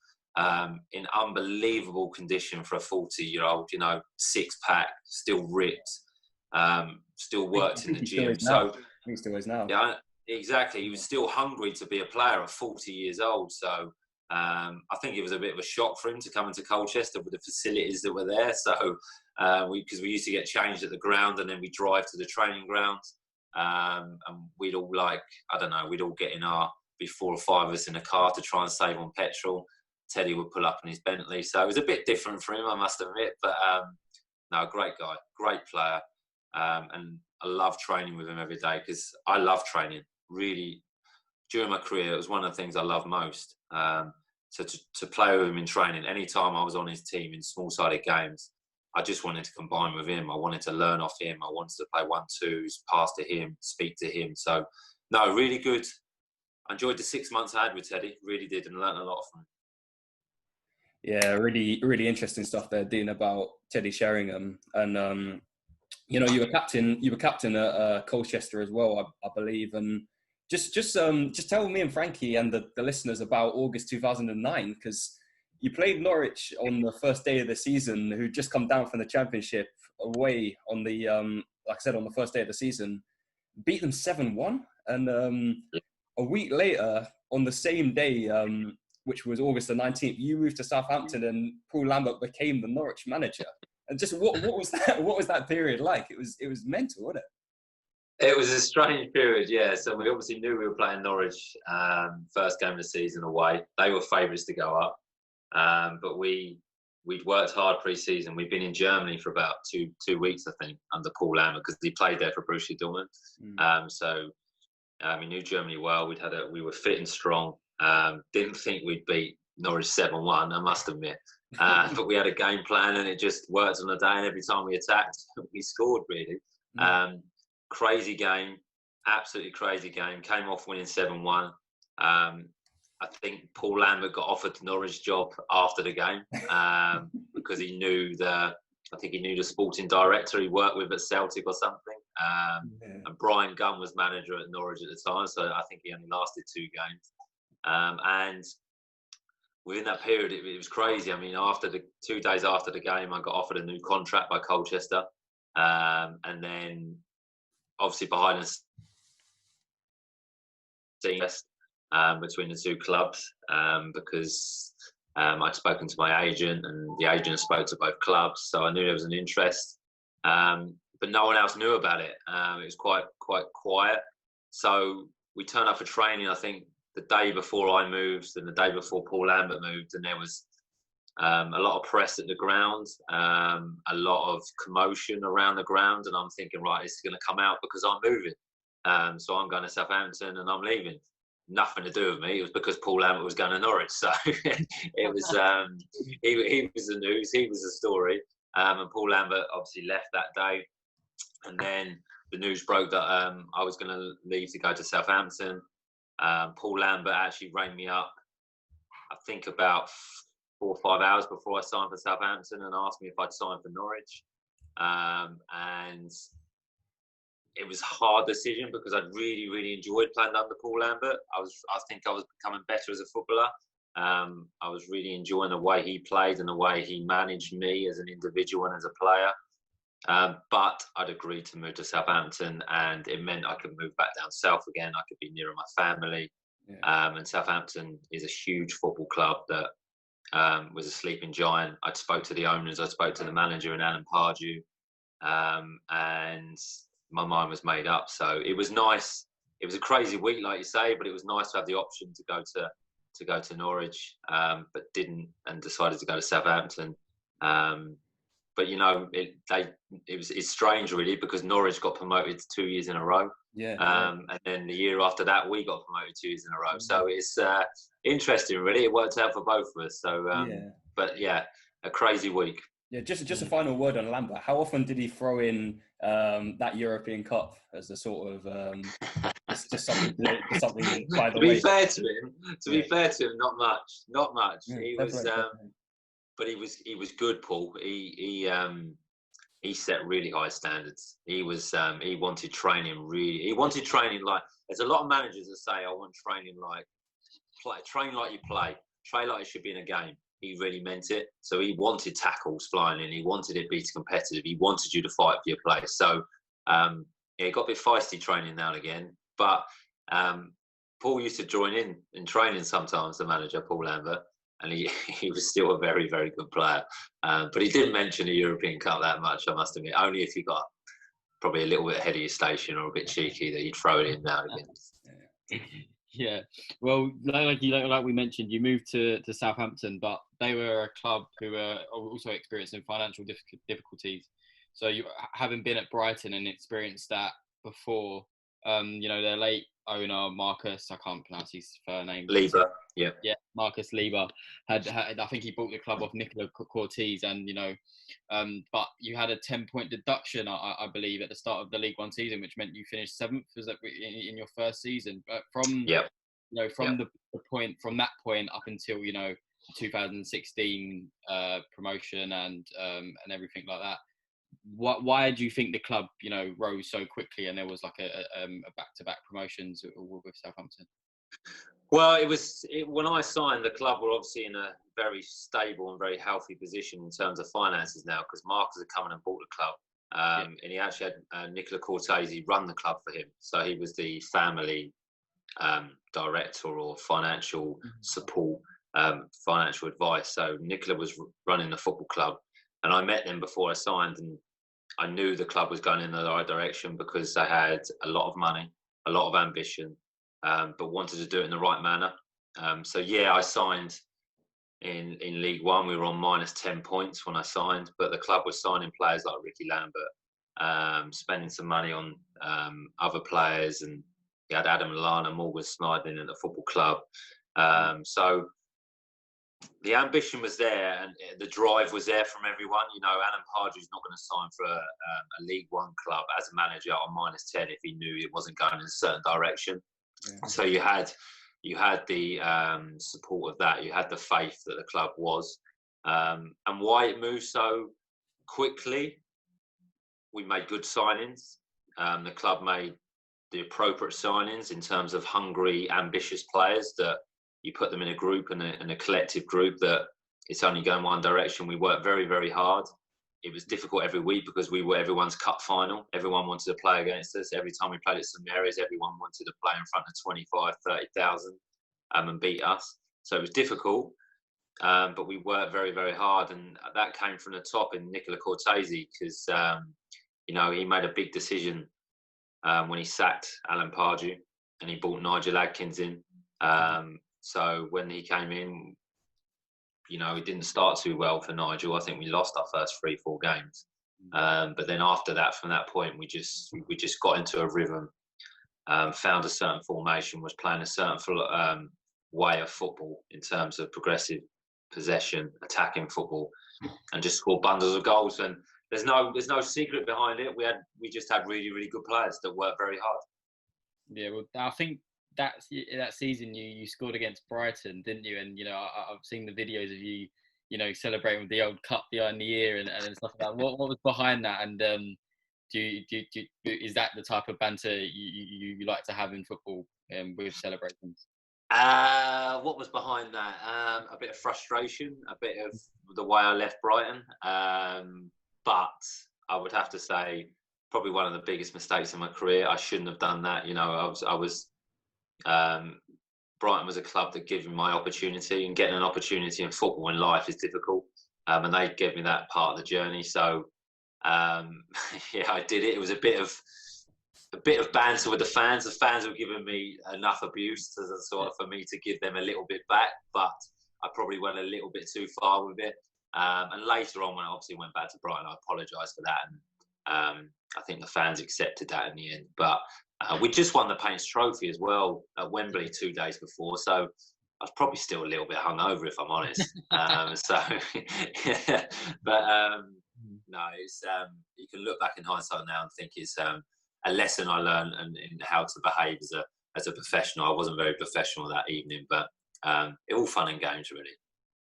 In unbelievable condition for a 40-year-old, 6-pack, still ripped, still worked in the gym. So he still is now. Yeah, exactly. He was still hungry to be a player at 40 years old. So I think it was a bit of a shock for him to come into Colchester with the facilities that were there. So because we used to get changed at the ground, and then we'd drive to the training grounds, and we'd all we'd all get in be 4 or 5 of us in a car to try and save on petrol. Teddy would pull up in his Bentley. So it was a bit different for him, I must admit. But no, great guy, great player. And I love training with him every day, because I love training. Really, during my career, it was one of the things I loved most. So to play with him in training, anytime I was on his team in small-sided games, I just wanted to combine with him. I wanted to learn off him. I wanted to play 1-2s, pass to him, speak to him. So, no, really good. I enjoyed the 6 months I had with Teddy. Really did, and learned a lot from him. Yeah, really, really interesting stuff there, Dean, about Teddy Sherringham. And, you were captain at Colchester as well, I believe. And just tell me and Frankie and the listeners about August 2009, because you played Norwich on the first day of the season, who'd just come down from the Championship away on the, like I said, on the first day of the season, beat them 7-1. And a week later, on the same day, which was August the 19th, you moved to Southampton, and Paul Lambert became the Norwich manager. And just what was that? What was that period like? It was mental, wasn't it? It was a strange period, yeah. So we obviously knew we were playing Norwich, first game of the season away. They were favourites to go up, but we'd worked hard pre-season. We'd been in Germany for about two weeks, I think, under Paul Lambert, because he played there for Borussia Dortmund. So we knew Germany well. We were fit and strong. Didn't think we'd beat Norwich 7-1, I must admit. But we had a game plan, and it just worked on the day, and every time we attacked, we scored, really. Crazy game, absolutely crazy game. Came off winning 7-1. I think Paul Lambert got offered the Norwich job after the game, because he knew the sporting director he worked with at Celtic or something. And Brian Gunn was manager at Norwich at the time, so I think he only lasted 2 games. And within that period, it was crazy. I mean, 2 days after the game, I got offered a new contract by Colchester. And then obviously behind the scenes between the two clubs, because I'd spoken to my agent, and the agent spoke to both clubs, so I knew there was an interest. But no one else knew about it. It was quite quiet. So we turned up for training, I think, the day before I moved and the day before Paul Lambert moved, and there was a lot of press at the ground, a lot of commotion around the ground, and I'm thinking, right, this is going to come out because I'm moving. So I'm going to Southampton and I'm leaving. Nothing to do with me. It was because Paul Lambert was going to Norwich. So it was he was the news, he was the story. And Paul Lambert obviously left that day. And then the news broke that I was going to leave to go to Southampton. Paul Lambert actually rang me up, I think about 4 or 5 hours before I signed for Southampton, and asked me if I'd sign for Norwich. And it was a hard decision because I'd really enjoyed playing under Paul Lambert. I think I was becoming better as a footballer. I was really enjoying the way he played and the way he managed me as an individual and as a player. But I'd agreed to move to Southampton, and it meant I could move back down south again. I could be nearer my family. Yeah. And Southampton is a huge football club that was a sleeping giant. I spoke to the owners, I spoke to the manager and Alan Pardew, and my mind was made up. So it was nice. It was a crazy week, like you say, but it was nice to have the option to go to Norwich, but didn't, and decided to go to Southampton. But you know, it's strange really, because Norwich got promoted 2 years in a row. Yeah. And then the year after that, we got promoted 2 years in a row. So it's interesting, really. It worked out for both of us. So, but yeah, a crazy week. Yeah, just a final word on Lambert. How often did he throw in that European Cup as a sort of just something by the way? To be fair to him, not much. Yeah, he was. But he was good, Paul. He set really high standards. He wanted training really. He wanted training like. There's a lot of managers that say, "I want training like train like you play, train like it should be in a game." He really meant it. So he wanted tackles flying in. He wanted it to be competitive. He wanted you to fight for your place. So it got a bit feisty training now and again. But Paul used to join in training sometimes. The manager, Paul Lambert. And he was still a very, very good player. But he didn't mention the European Cup that much, I must admit. Only if you got probably a little bit ahead of your station or a bit cheeky that you'd throw it in now and again. Yeah. Well, like we mentioned, you moved to Southampton, but they were a club who were also experiencing financial difficulties. So you, having been at Brighton and experienced that before, their late owner, Marcus, I can't pronounce his surname. Lieber, yeah. Yeah, Marcus Lieber had I think he bought the club off Nicola Cortez, and but you had a 10-point deduction, I believe, at the start of the League One season, which meant you finished 7th. Was that in your first season? But from that point up until 2016 promotion and everything like that. Why do you think the club, rose so quickly and there was like a back-to-back promotions with Southampton? Well, when I signed, the club were obviously in a very stable and very healthy position in terms of finances now, because Marcus had come in and bought the club. And he actually had Nicola Cortese run the club for him. So he was the family director or financial support, financial advice. So Nicola was running the football club. And I met them before I signed, and I knew the club was going in the right direction because they had a lot of money, a lot of ambition, but wanted to do it in the right manner. I signed in League One. We were on minus 10 points when I signed, but the club was signing players like Ricky Lambert, spending some money on other players, and you had Adam Lallana, Morgan Snyder in at the football club. So the ambition was there, and the drive was there from everyone. Alan Pardew's not going to sign for a League One club as a manager on minus 10 if he knew it wasn't going in a certain direction. Yeah. So you had the support of that. You had the faith that the club was, and why it moved so quickly. We made good signings. The club made the appropriate signings in terms of hungry, ambitious players that. You put them in a group and a collective group that it's only going one direction. We worked very, very hard it was difficult every week because we were everyone's cup final. Everyone wanted to play against us. Every time we played at St Mary's, everyone wanted to play in front of 25, 30,000 and beat us. So it was difficult, but we worked very, very hard. And that came from the top in Nicola Cortese because, he made a big decision when he sacked Alan Pardew and he brought Nigel Adkins in. So when he came in, it didn't start too well for Nigel. I think we lost our first 3-4 games. But then after that, from that point, we just got into a rhythm, found a certain formation, was playing a certain way of football in terms of progressive possession, attacking football, and just scored bundles of goals. And there's no secret behind it. We just had really, really good players that worked very hard. Yeah, well, I think that season you scored against Brighton, didn't you? And I've seen the videos of you, celebrating with the old cup behind the ear and stuff like that. What was behind that? And is that the type of banter you like to have in football with celebrations? What was behind that? A bit of frustration, a bit of the way I left Brighton. But I would have to say, probably one of the biggest mistakes in my career. I shouldn't have done that. Brighton was a club that gave me my opportunity, and getting an opportunity in football and life is difficult. And they gave me that part of the journey. So, I did it. It was a bit of banter with the fans. The fans were giving me enough abuse for me to give them a little bit back, but I probably went a little bit too far with it. And later on, when I obviously went back to Brighton, I apologised for that, and I think the fans accepted that in the end. But we just won the Paints Trophy as well at Wembley 2 days before, so I was probably still a little bit hungover, if I'm honest. No, it's you can look back in hindsight now and think it's a lesson I learned in how to behave as a professional. I wasn't very professional that evening, but it all fun and games, really.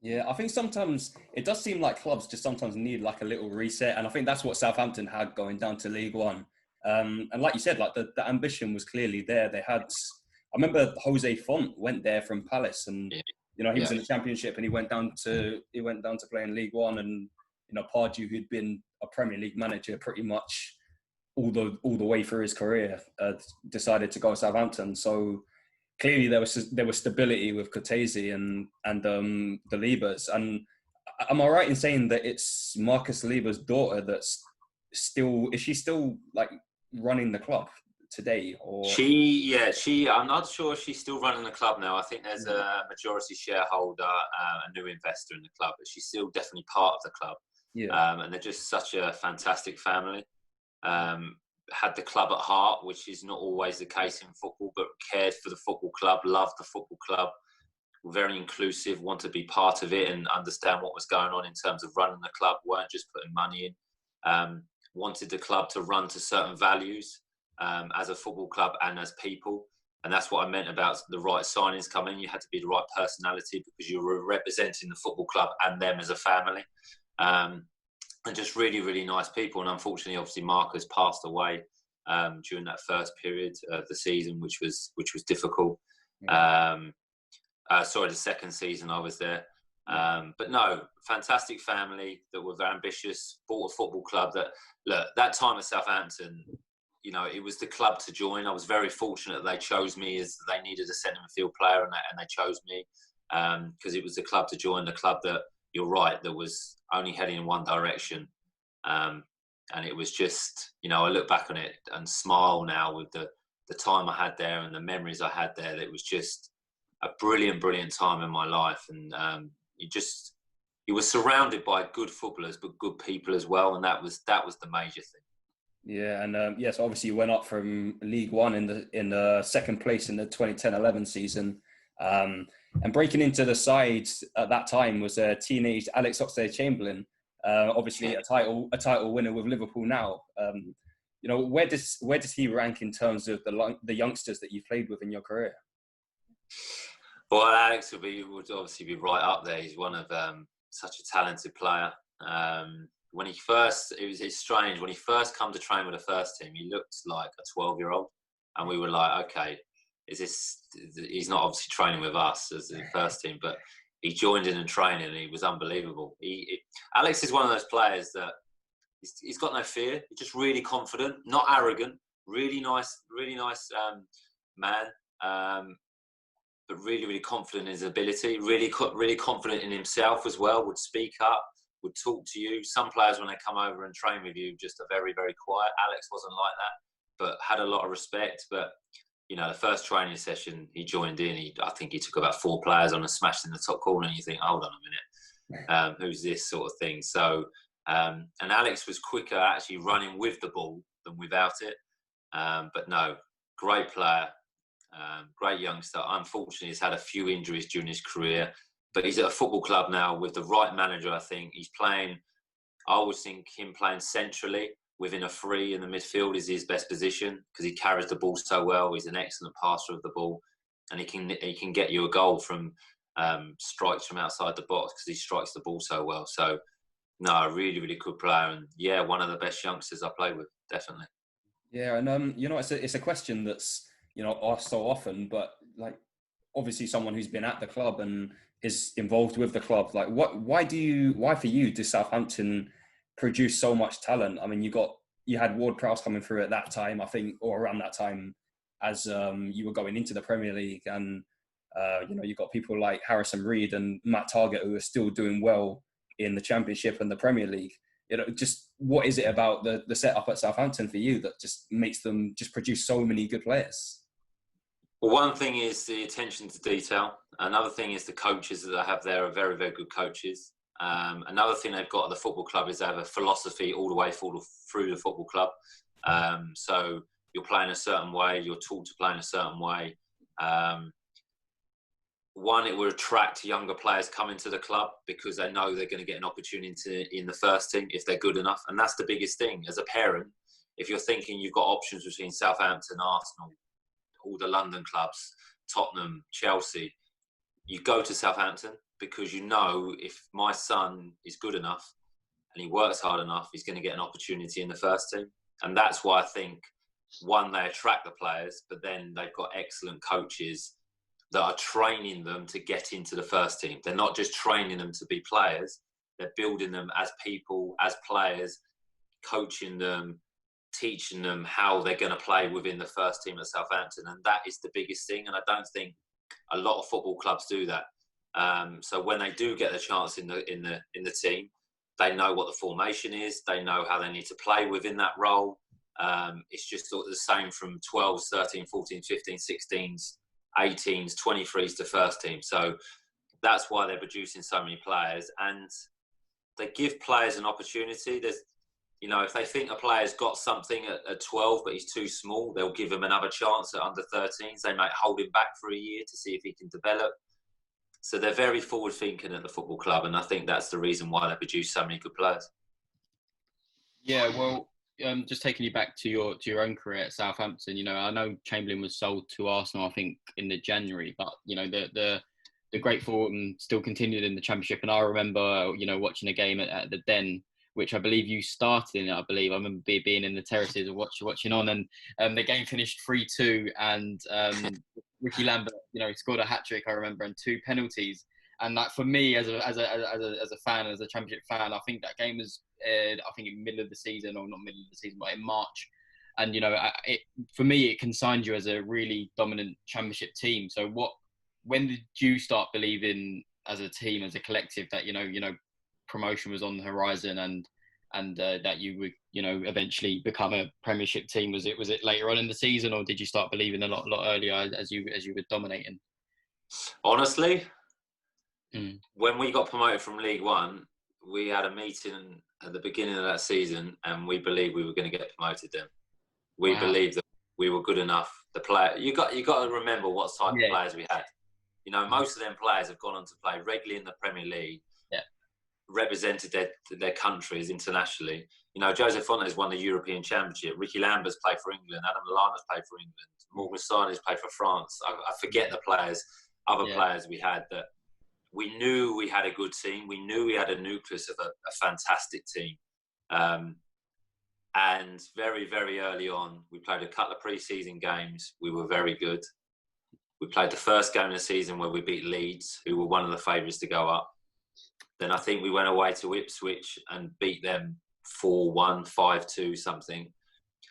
Yeah, I think sometimes it does seem like clubs just sometimes need like a little reset, and I think that's what Southampton had going down to League One. And like you said, like the ambition was clearly there. They had, I remember Jose Font went there from Palace, and he was in the Championship, and he went down to play in League One, and Pardew, who'd been a Premier League manager pretty much all the way through his career, decided to go to Southampton. So clearly there was stability with Cortese and the Liebers. And am I right in saying that it's Marcus Lieber's daughter that's is she still like running the club today? Or I'm not sure she's still running the club now. I think there's a majority shareholder, a new investor in the club, but she's still definitely part of the club. And they're just such a fantastic family. Had the club at heart, which is not always the case in football, but cared for the football club, loved the football club, were very inclusive, wanted to be part of it and understand what was going on in terms of running the club, weren't just putting money in, wanted the club to run to certain values as a football club and as people. And that's what I meant about the right signings coming. You had to be the right personality because you were representing the football club and them as a family. And just really, really nice people. And unfortunately, obviously, Marcus passed away during that first period of the season, which was difficult. The second season I was there. But no, fantastic family that were very ambitious, bought a football club that time at Southampton, it was the club to join. I was very fortunate that they chose me as they needed a centre midfield player, and they chose me because it was the club to join, the club that, you're right, that was only heading in one direction. And it was just, I look back on it and smile now with the time I had there and the memories I had there. It was just a brilliant, brilliant time in my life. And you were surrounded by good footballers, but good people as well. And that was the major thing. Yeah, and yes, obviously you went up from League One in the second place in the 2010-11 season. And breaking into the side at that time was a teenage Alex Oxlade-Chamberlain, obviously a title winner with Liverpool now. Where does he rank in terms of the youngsters that you played with in your career? Well, Alex would obviously be right up there. He's one of such a talented player. When he first, it's strange, when he first come to train with the first team, he looked like a 12-year-old. And we were like, okay, he's not obviously training with us as the first team, but he joined in and training and he was unbelievable. Alex is one of those players that He's got no fear. He's just really confident, not arrogant. Really nice man. But really, really confident in his ability. Really confident in himself as well. Would speak up. Would talk to you. Some players, when they come over and train with you, just are very, very quiet. Alex wasn't like that, but had a lot of respect. But you know, the first training session he joined in, I think he took about 4 players on and smashed in the top corner, and you think, hold on a minute, who's this sort of thing? So, and Alex was quicker actually running with the ball than without it. But no, great player, great youngster. Unfortunately, he's had a few injuries during his career, but he's at a football club now with the right manager. I think he's playing. I always think him playing centrally within a 3 in the midfield is his best position because he carries the ball so well. He's an excellent passer of the ball, and he can get you a goal from strikes from outside the box because he strikes the ball so well. So, no, a really, really good player, and yeah, one of the best youngsters I play with, definitely. Yeah, and you know, it's a question that's, you know, asked so often, but like obviously someone who's been at the club and is involved with the club, like why for you do Southampton produce so much talent? I mean, you had Ward-Prowse coming through at that time, I think, or around that time, as you were going into the Premier League, and you know, you got people like Harrison Reed and Matt Targett who are still doing well in the Championship and the Premier League. You know, just what is it about the setup at Southampton for you that just makes them just produce so many good players? Well, one thing is the attention to detail. Another thing is the coaches that they have there are very, very good coaches. Another thing they've got at the football club is they have a philosophy all the way through the football club. So you're playing a certain way, you're taught to play in a certain way. One, it will attract younger players coming to the club because they know they're going to get an opportunity in the first team if they're good enough. And that's the biggest thing. As a parent, if you're thinking you've got options between Southampton, Arsenal, all the London clubs, Tottenham, Chelsea, you go to Southampton because you know if my son is good enough and he works hard enough, he's going to get an opportunity in the first team. And that's why I think, one, they attract the players, but then they've got excellent coaches that are training them to get into the first team. They're not just training them to be players, they're building them as people, as players, coaching them, teaching them how they're going to play within the first team at Southampton. And that is the biggest thing. And I don't think a lot of football clubs do that. So when they do get the chance in the team, they know what the formation is. They know how they need to play within that role. It's just the same from 12s, 13, 14, 15, 16s, 18s, 23s to first team. So that's why they're producing so many players. And they give players an opportunity. There's, you know, if they think a player's got something at 12, but he's too small, they'll give him another chance at under 13s. They might hold him back for a year to see if he can develop. So they're very forward thinking at the football club. And I think that's the reason why they produce so many good players. Yeah, well, just taking you back to your own career at Southampton, you know, I know Chamberlain was sold to Arsenal, I think, in the January, but, you know, the great form still continued in the Championship. And I remember, you know, watching a game at the Den, which I believe you started in. I remember being in the terraces and watching on, and the game finished 3-2, and Ricky Lambert, you know, scored a hat-trick, I remember, and 2 penalties. And like for me, as a fan, as a Championship fan, I think that game was, I think in middle of the season, or not middle of the season, but in March. And you know, for me, it consigned you as a really dominant Championship team. So when did you start believing as a team, as a collective, that you know, promotion was on the horizon, and that you would, you know, eventually become a Premiership team? Was it later on in the season, or did you start believing a lot earlier as you were dominating? Honestly, when we got promoted from League One, we had a meeting at the beginning of that season, and we believed we were going to get promoted. Then we believed that we were good enough. The player, you got to remember what type of players we had. You know, most of them players have gone on to play regularly in the Premier League. Represented their countries internationally. You know, Jose Fontes won the European Championship. Ricky Lambert's played for England. Adam Lallana's played for England. Morgan Sarni's played for France. I forget the players, players we had, that we knew we had a good team. We knew we had a nucleus of a fantastic team. And very, very early on, we played a couple of pre-season games. We were very good. We played the first game of the season where we beat Leeds, who were one of the favourites to go up. Then I think we went away to Ipswich and beat them 4-1, 5-2, something.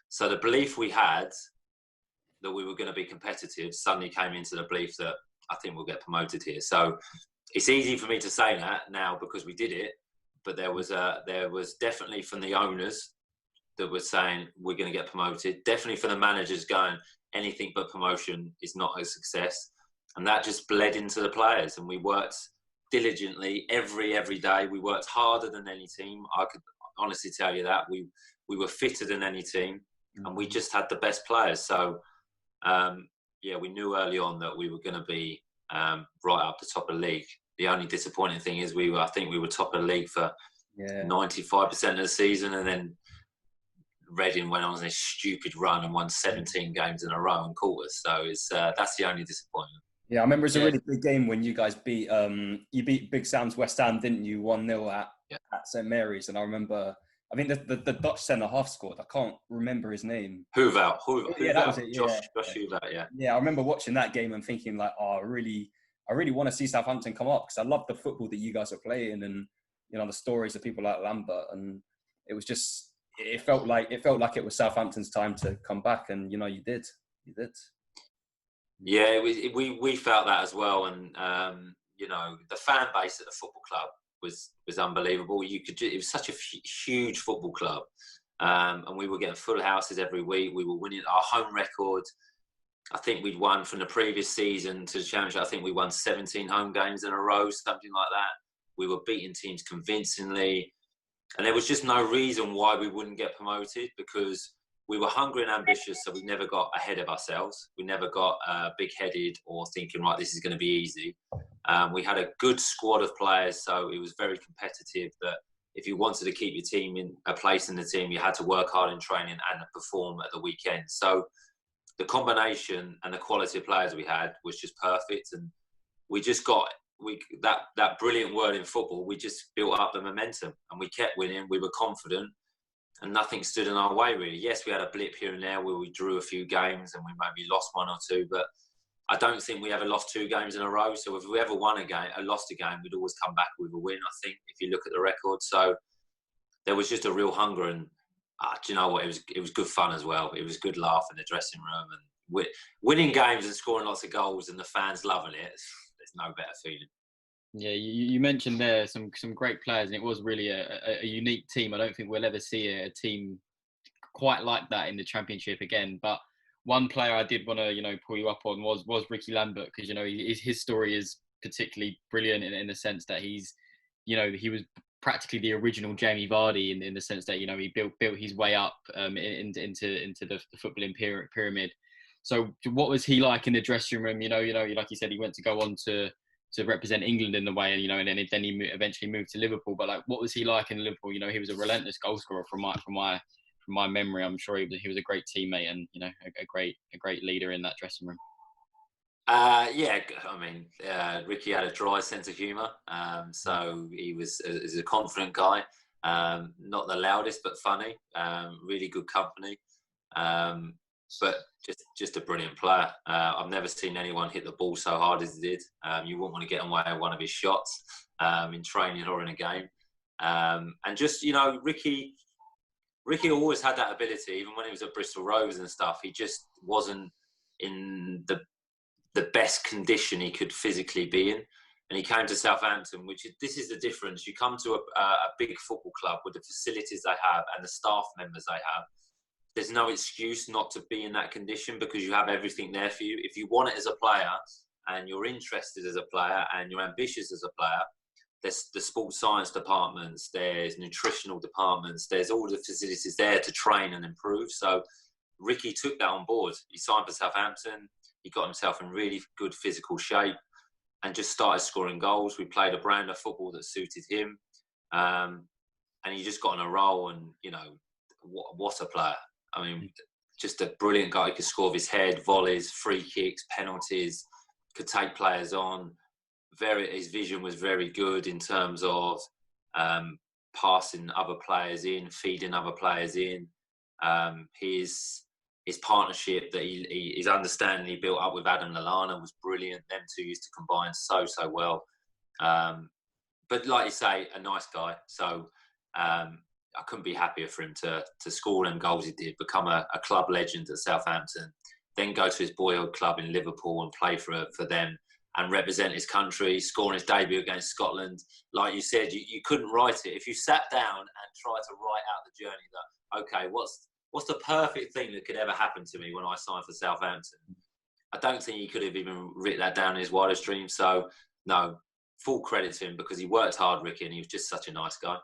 So the belief we had that we were going to be competitive suddenly came into the belief that I think we'll get promoted here. So it's easy for me to say that now because we did it, but there was definitely from the owners that were saying we're going to get promoted. Definitely for the managers going, anything but promotion is not a success. And that just bled into the players. And we worked diligently every day. We worked harder than any team. I could honestly tell you that. We were fitter than any team. And we just had the best players. So, we knew early on that we were going to be right up the top of the league. The only disappointing thing is I think we were top of the league for 95% of the season. And then Reading went on this stupid run and won 17 games in a row and caught us. So that's the only disappointment. Yeah, I remember it was a really big game when you guys beat Big Sam's West Ham, didn't you? 1-0 at St Mary's. And I remember, I think the Dutch centre-half scored. I can't remember his name. Hoover. Yeah, that was it. Josh Hoover, yeah. Yeah, I remember watching that game and thinking like, I really want to see Southampton come up because I love the football that you guys are playing and, the stories of people like Lambert. And it was just, it felt like it was Southampton's time to come back. And, you did. Yeah, we felt that as well. And, the fan base at the football club was unbelievable. It was such a huge football club. And we were getting full houses every week. We were winning our home record. I think we'd won from the previous season to the championship. I think we won 17 home games in a row, something like that. We were beating teams convincingly. And there was just no reason why we wouldn't get promoted because we were hungry and ambitious, so we never got ahead of ourselves. We never got big-headed or thinking, right, this is going to be easy. We had a good squad of players, so it was very competitive that if you wanted to keep your team in a place in the team, you had to work hard in training and perform at the weekend. So the combination and the quality of players we had was just perfect. And we just got that brilliant word in football, we just built up the momentum and we kept winning. We were confident. And nothing stood in our way, really. Yes, we had a blip here and there where we drew a few games and we maybe lost one or two, but I don't think we ever lost 2 games in a row. So if we ever lost a game, we'd always come back with a win, I think, if you look at the record. So there was just a real hunger and, do you know what? It was good fun as well. It was good laugh in the dressing room and winning games and scoring lots of goals and the fans loving it. There's no better feeling. Yeah, you mentioned there some great players, and it was really a unique team. I don't think we'll ever see a team quite like that in the Championship again. But one player I did want to pull you up on was Ricky Lambert because his story is particularly brilliant in the sense that he's he was practically the original Jamie Vardy in the sense that he built his way up into the footballing pyramid. So what was he like in the dressing room? Like you said, he went to go on to represent England in the way, and then he eventually moved to Liverpool. But like, what was he like in Liverpool? He was a relentless goal scorer from my memory. I'm sure he was a great teammate and a great leader in that dressing room. Ricky had a dry sense of humour, so he was a confident guy, not the loudest but funny, really good company. But just a brilliant player. I've never seen anyone hit the ball so hard as he did. You wouldn't want to get away with one of his shots in training or in a game. And just, Ricky always had that ability, even when he was at Bristol Rovers and stuff. He just wasn't in the best condition he could physically be in. And he came to Southampton, this is the difference. You come to a big football club with the facilities they have and the staff members they have. There's no excuse not to be in that condition because you have everything there for you. If you want it as a player and you're interested as a player and you're ambitious as a player, there's the sports science departments, there's nutritional departments, there's all the facilities there to train and improve. So Ricky took that on board. He signed for Southampton. He got himself in really good physical shape and just started scoring goals. We played a brand of football that suited him. And he just got on a roll and, what a player. I mean, just a brilliant guy. He could score with his head, volleys, free kicks, penalties, could take players on. His vision was very good in terms of passing other players in, feeding other players in. His partnership that his understanding he built up with Adam Lallana was brilliant. Them two used to combine so well. But like you say, a nice guy. So I couldn't be happier for him to score them goals he did, become a club legend at Southampton, then go to his boyhood club in Liverpool and play for them and represent his country, scoring his debut against Scotland. Like you said, you couldn't write it. If you sat down and tried to write out the journey that, okay, what's the perfect thing that could ever happen to me when I signed for Southampton? I don't think he could have even written that down in his wildest dreams. So, no, full credit to him because he worked hard, Ricky, and he was just such a nice guy.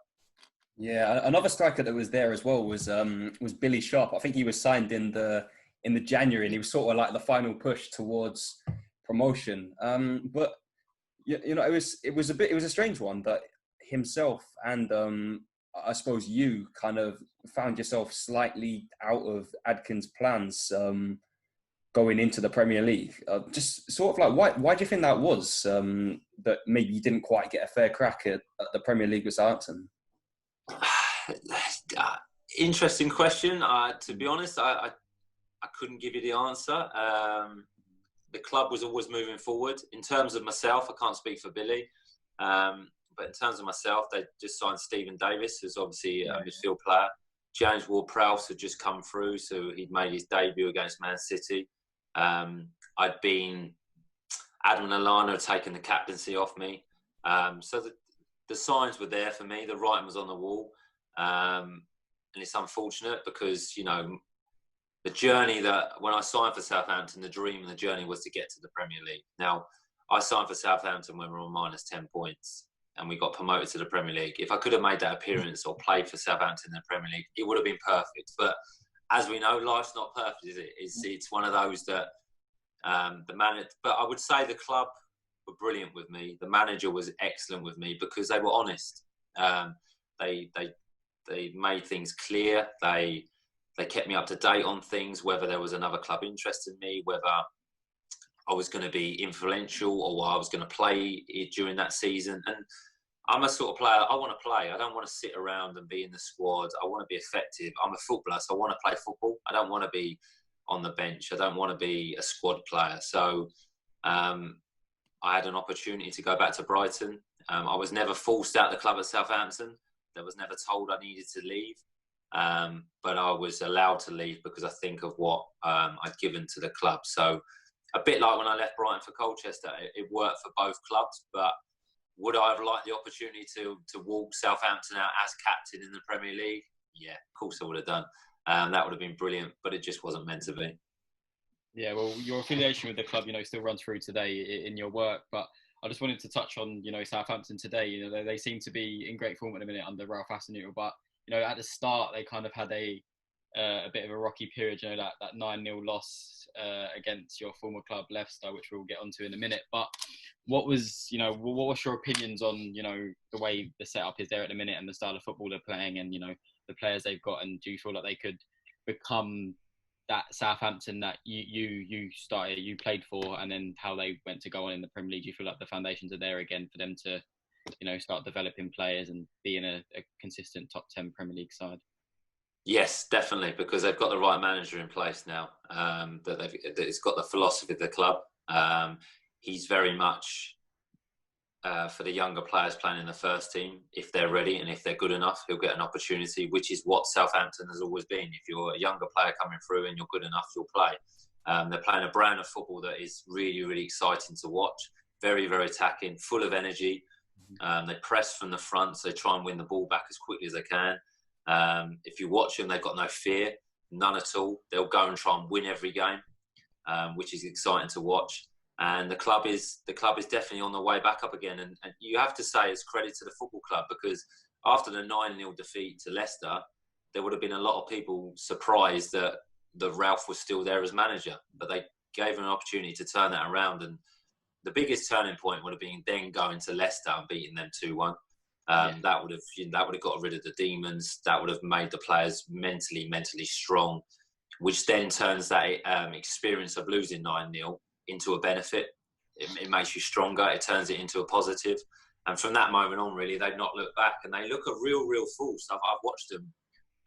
Yeah, another striker that was there as well was Billy Sharp. I think he was signed in the January, and he was sort of like the final push towards promotion. But you know, it was a strange one that himself and I suppose you kind of found yourself slightly out of Adkins' plans going into the Premier League. Just sort of like why do you think that was? That maybe you didn't quite get a fair crack at the Premier League with Southampton. Interesting question. To be honest, I couldn't give you the answer. The club was always moving forward. In terms of myself, I can't speak for Billy, but in terms of myself, they just signed Stephen Davis, who's obviously a midfield player. James Ward-Prowse had just come through, so he'd made his debut against Man City. Adam and Lallana had taken the captaincy off me. So the signs were there for me. The writing was on the wall. And it's unfortunate because, you know, the journey that when I signed for Southampton, the dream and the journey was to get to the Premier League. Now, I signed for Southampton when we were on minus 10 points and we got promoted to the Premier League. If I could have made that appearance or played for Southampton in the Premier League, it would have been perfect. But as we know, life's not perfect, is it? It's one of those that but I would say the club were brilliant with me. The manager was excellent with me because they were honest. They made things clear. They kept me up to date on things, whether there was another club interested in me, whether I was going to be influential or I was going to play during that season. And I'm a sort of player, I want to play. I don't want to sit around and be in the squad. I want to be effective. I'm a footballer, so I want to play football. I don't want to be on the bench. I don't want to be a squad player. So I had an opportunity to go back to Brighton. I was never forced out of the club at Southampton. I was never told I needed to leave. But I was allowed to leave because I think of what I'd given to the club. So a bit like when I left Brighton for Colchester, it worked for both clubs. But would I have liked the opportunity to walk Southampton out as captain in the Premier League? Yeah, of course I would have done. That would have been brilliant, but it just wasn't meant to be. Yeah, well, your affiliation with the club, you know, still runs through today in your work. But I just wanted to touch on, you know, Southampton today. You know, they seem to be in great form at the minute under Ralph Hasenhüttl, but you know, at the start they kind of had a bit of a rocky period. You know, that 9-0 loss against your former club Leicester, which we'll get onto in a minute. But what was your opinions on, you know, the way the setup is there at the minute and the style of football they're playing, and you know the players they've got, and do you feel like they could become that Southampton that you played for, and then how they went to go on in the Premier League? Do you feel like the foundations are there again for them to, you know, start developing players and be in a consistent top 10 Premier League side? Yes, definitely, because they've got the right manager in place now. That it's got the philosophy of the club. He's very much for the younger players playing in the first team. If they're ready and if they're good enough, he'll get an opportunity, which is what Southampton has always been. If you're a younger player coming through and you're good enough, you'll play. They're playing a brand of football that is really, really exciting to watch. Very, very attacking, full of energy. They press from the front, so they try and win the ball back as quickly as they can. If you watch them, they've got no fear, none at all. They'll go and try and win every game, which is exciting to watch. And the club is definitely on the way back up again. And you have to say it's credit to the football club, because after the 9-0 defeat to Leicester, there would have been a lot of people surprised that Ralph was still there as manager. But they gave him an opportunity to turn that around. And the biggest turning point would have been then going to Leicester and beating them 2-1. That would have got rid of the demons. That would have made the players mentally strong, which then turns that experience of losing 9-0 into a benefit. It makes you stronger. It turns it into a positive. And from that moment on, really, they've not looked back, and they look a real force. I've watched them,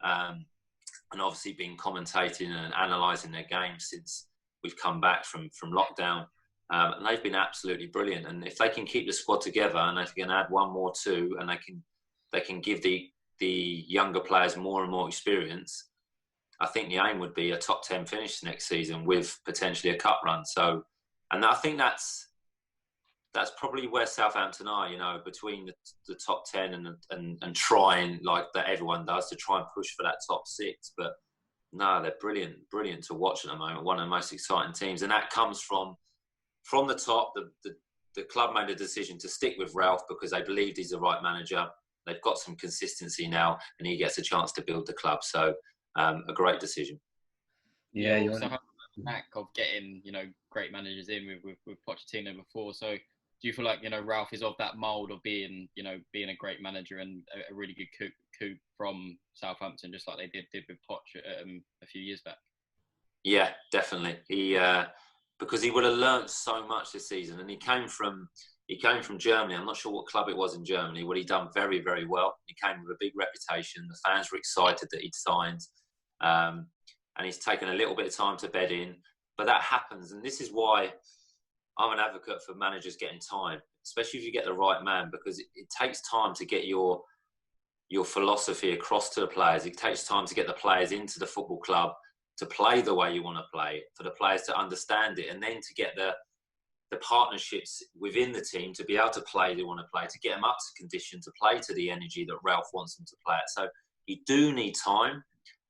and obviously been commentating and analysing their games since we've come back from lockdown. And they've been absolutely brilliant. And if they can keep the squad together and they can add 1 more, 2, and they can give the the younger players more and more experience, I think the aim would be a top 10 finish next season with potentially a cup run. So, and I think that's probably where Southampton are, you know, between the top 10 and trying, like that everyone does, to try and push for that top 6. But no, they're brilliant to watch at the moment. One of the most exciting teams. And that comes from the top. The club made a decision to stick with Ralph because they believed he's the right manager. They've got some consistency now, and he gets a chance to build the club. So, a great decision. Yeah, you also have the knack of getting, you know, great managers in with Pochettino before. So, do you feel like, you know, Ralph is of that mould of being a great manager and a really good coup from Southampton, just like they did with Poch a few years back? Yeah, definitely. He because he would have learnt so much this season, and he came from Germany. I'm not sure what club it was in Germany. What he'd done very, very well. He came with a big reputation. The fans were excited that he'd signed, and he's taken a little bit of time to bed in. But that happens, and this is why I'm an advocate for managers getting time, especially if you get the right man, because it takes time to get your philosophy across to the players. It takes time to get the players into the football club to play the way you want to play, for the players to understand it, and then to get the partnerships within the team to be able to play they want to play, to get them up to condition, to play to the energy that Ralph wants them to play at. So you do need time,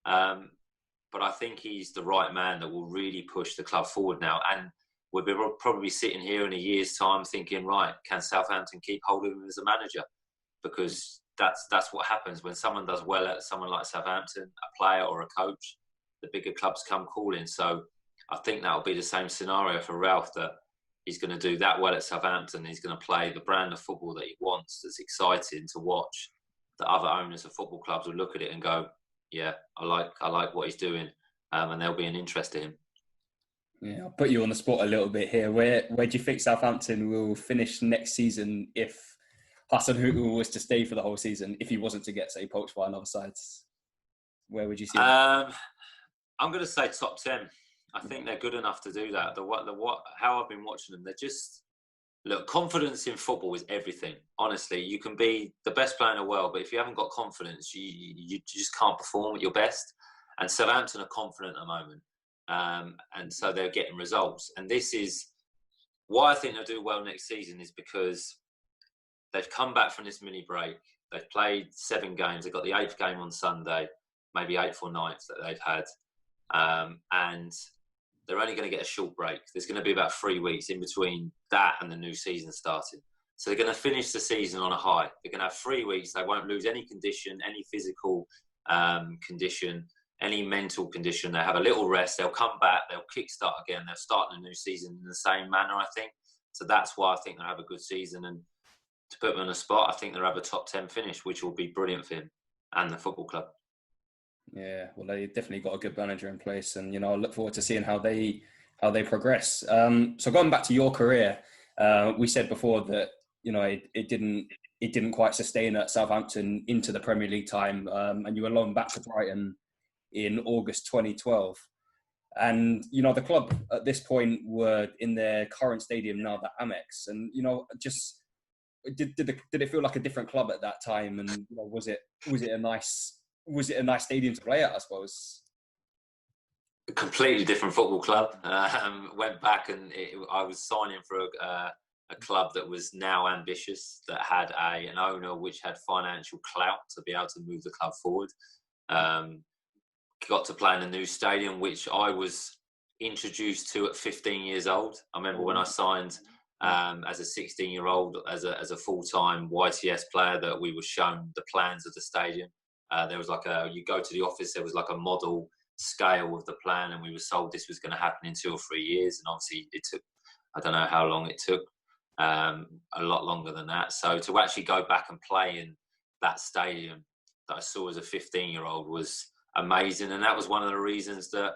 but I think he's the right man that will really push the club forward now. And we'll be probably sitting here in a year's time thinking, right, can Southampton keep hold of him as a manager? Because that's what happens when someone does well at someone like Southampton, a player or a coach, the bigger clubs come calling. So I think that'll be the same scenario for Ralph, that he's going to do that well at Southampton. He's going to play the brand of football that he wants, that's exciting to watch. The other owners of football clubs will look at it and go, yeah, I like what he's doing, and there'll be an interest in him. Yeah, I'll put you on the spot a little bit here. Where do you think Southampton will finish next season if Hassan Huttl was to stay for the whole season, if he wasn't to get, say, poached by another side? Where would you see him? I'm going to say top 10. I think they're good enough to do that. How I've been watching them, they're just... Look, confidence in football is everything. Honestly, you can be the best player in the world, but if you haven't got confidence, you just can't perform at your best. And Southampton are confident at the moment. And so they're getting results. And this is why I think they'll do well next season, is because they've come back from this mini break. They've played 7 games. They've got the 8th game on Sunday, maybe 8th or 9th that they've had. And they're only going to get a short break. There's going to be about 3 weeks in between that and the new season starting. So they're going to finish the season on a high. They're going to have 3 weeks. They won't lose any condition, any physical condition, any mental condition. They have a little rest. They'll come back. They'll kickstart again. They'll start the new season in the same manner, I think. So that's why I think they'll have a good season. And to put them on the spot, I think they'll have a top 10 finish, which will be brilliant for him and the football club. Yeah, well, they definitely got a good manager in place, and I look forward to seeing how they progress. So going back to your career, we said before that it didn't quite sustain at Southampton into the Premier League time, and you were loaned back to Brighton in August 2012. And the club at this point were in their current stadium now, the Amex, and just did it feel like a different club at that time? And was it a nice stadium to play at, I suppose? A completely different football club. Went back and I was signing for a club that was now ambitious, that had an owner which had financial clout to be able to move the club forward. Got to play in a new stadium, which I was introduced to at 15 years old. I remember when I signed as a 16-year-old, as a full-time YTS player, that we were shown the plans of the stadium. There was you go to the office, there was like a model scale of the plan, and we were sold this was going to happen in 2 or 3 years. And obviously it took, I don't know how long it took, a lot longer than that. So to actually go back and play in that stadium that I saw as a 15-year-old was amazing. And that was one of the reasons that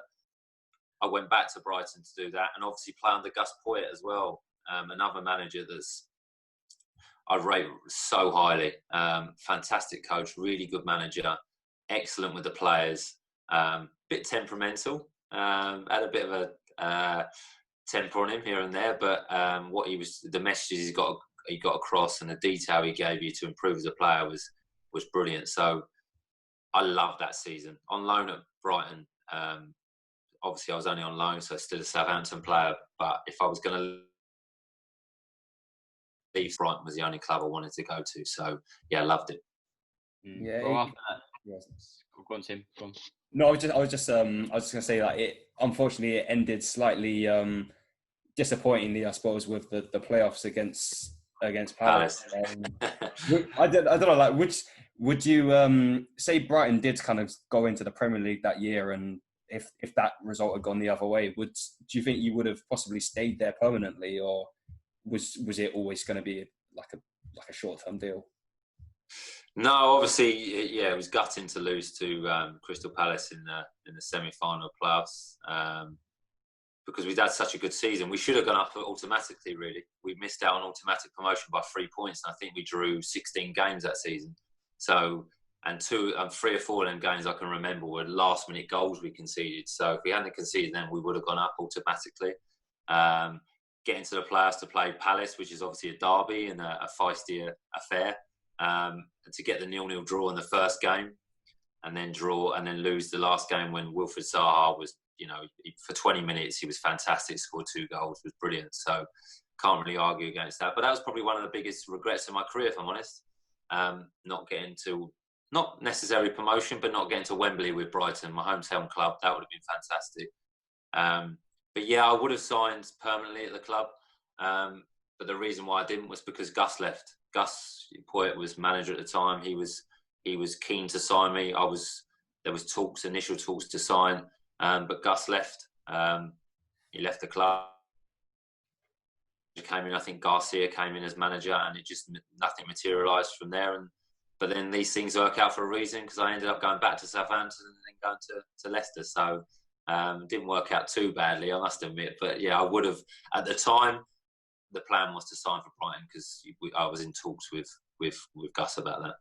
I went back to Brighton to do that. And obviously play under Gus Poyet as well, another manager that's I rate so highly. Fantastic coach, really good manager, excellent with the players, bit temperamental, had a bit of a temper on him here and there, but the messages he got across and the detail he gave you to improve as a player was brilliant. So I loved that season. On loan at Brighton, obviously I was only on loan, so still a Southampton player. But if I was going to leave, Brighton was the only club I wanted to go to. So yeah, I loved it. Yeah. Well, after that, Yes. go on, Tim. Go on. No, I was just going to say that unfortunately it ended slightly disappointingly, I suppose, with the playoffs against Palace. I don't know, like, would you say Brighton did kind of go into the Premier League that year, and if that result had gone the other way, do you think you would have possibly stayed there permanently, or was it always going to be like a short-term deal? No, obviously, yeah, it was gutting to lose to Crystal Palace in the semi-final playoffs because we'd had such a good season. We should have gone up automatically, really. We missed out on automatic promotion by 3 points, and I think we drew 16 games that season. So, and 3 or 4 of them games I can remember were last-minute goals we conceded. So if we hadn't conceded them, we would have gone up automatically. Getting to the playoffs to play Palace, which is obviously a derby and a feisty affair. And to get the 0-0 draw in the first game and then lose the last game when Wilfried Zaha was, for 20 minutes, he was fantastic, scored 2 goals, was brilliant. So can't really argue against that. But that was probably one of the biggest regrets of my career, if I'm honest. Not getting to, not necessarily promotion, but not getting to Wembley with Brighton, my hometown club. That would have been fantastic. But yeah, I would have signed permanently at the club. But the reason why I didn't was because Gus left. Gus Poyet was manager at the time. He was keen to sign me. There was initial talks to sign, but Gus left. He left the club. He came in. I think Garcia came in as manager, and it just nothing materialised from there. But then these things work out for a reason, because I ended up going back to Southampton and then going to Leicester. So didn't work out too badly, I must admit. But yeah, I would have at the time. The plan was to sign for Brighton because I was in talks with Gus about that.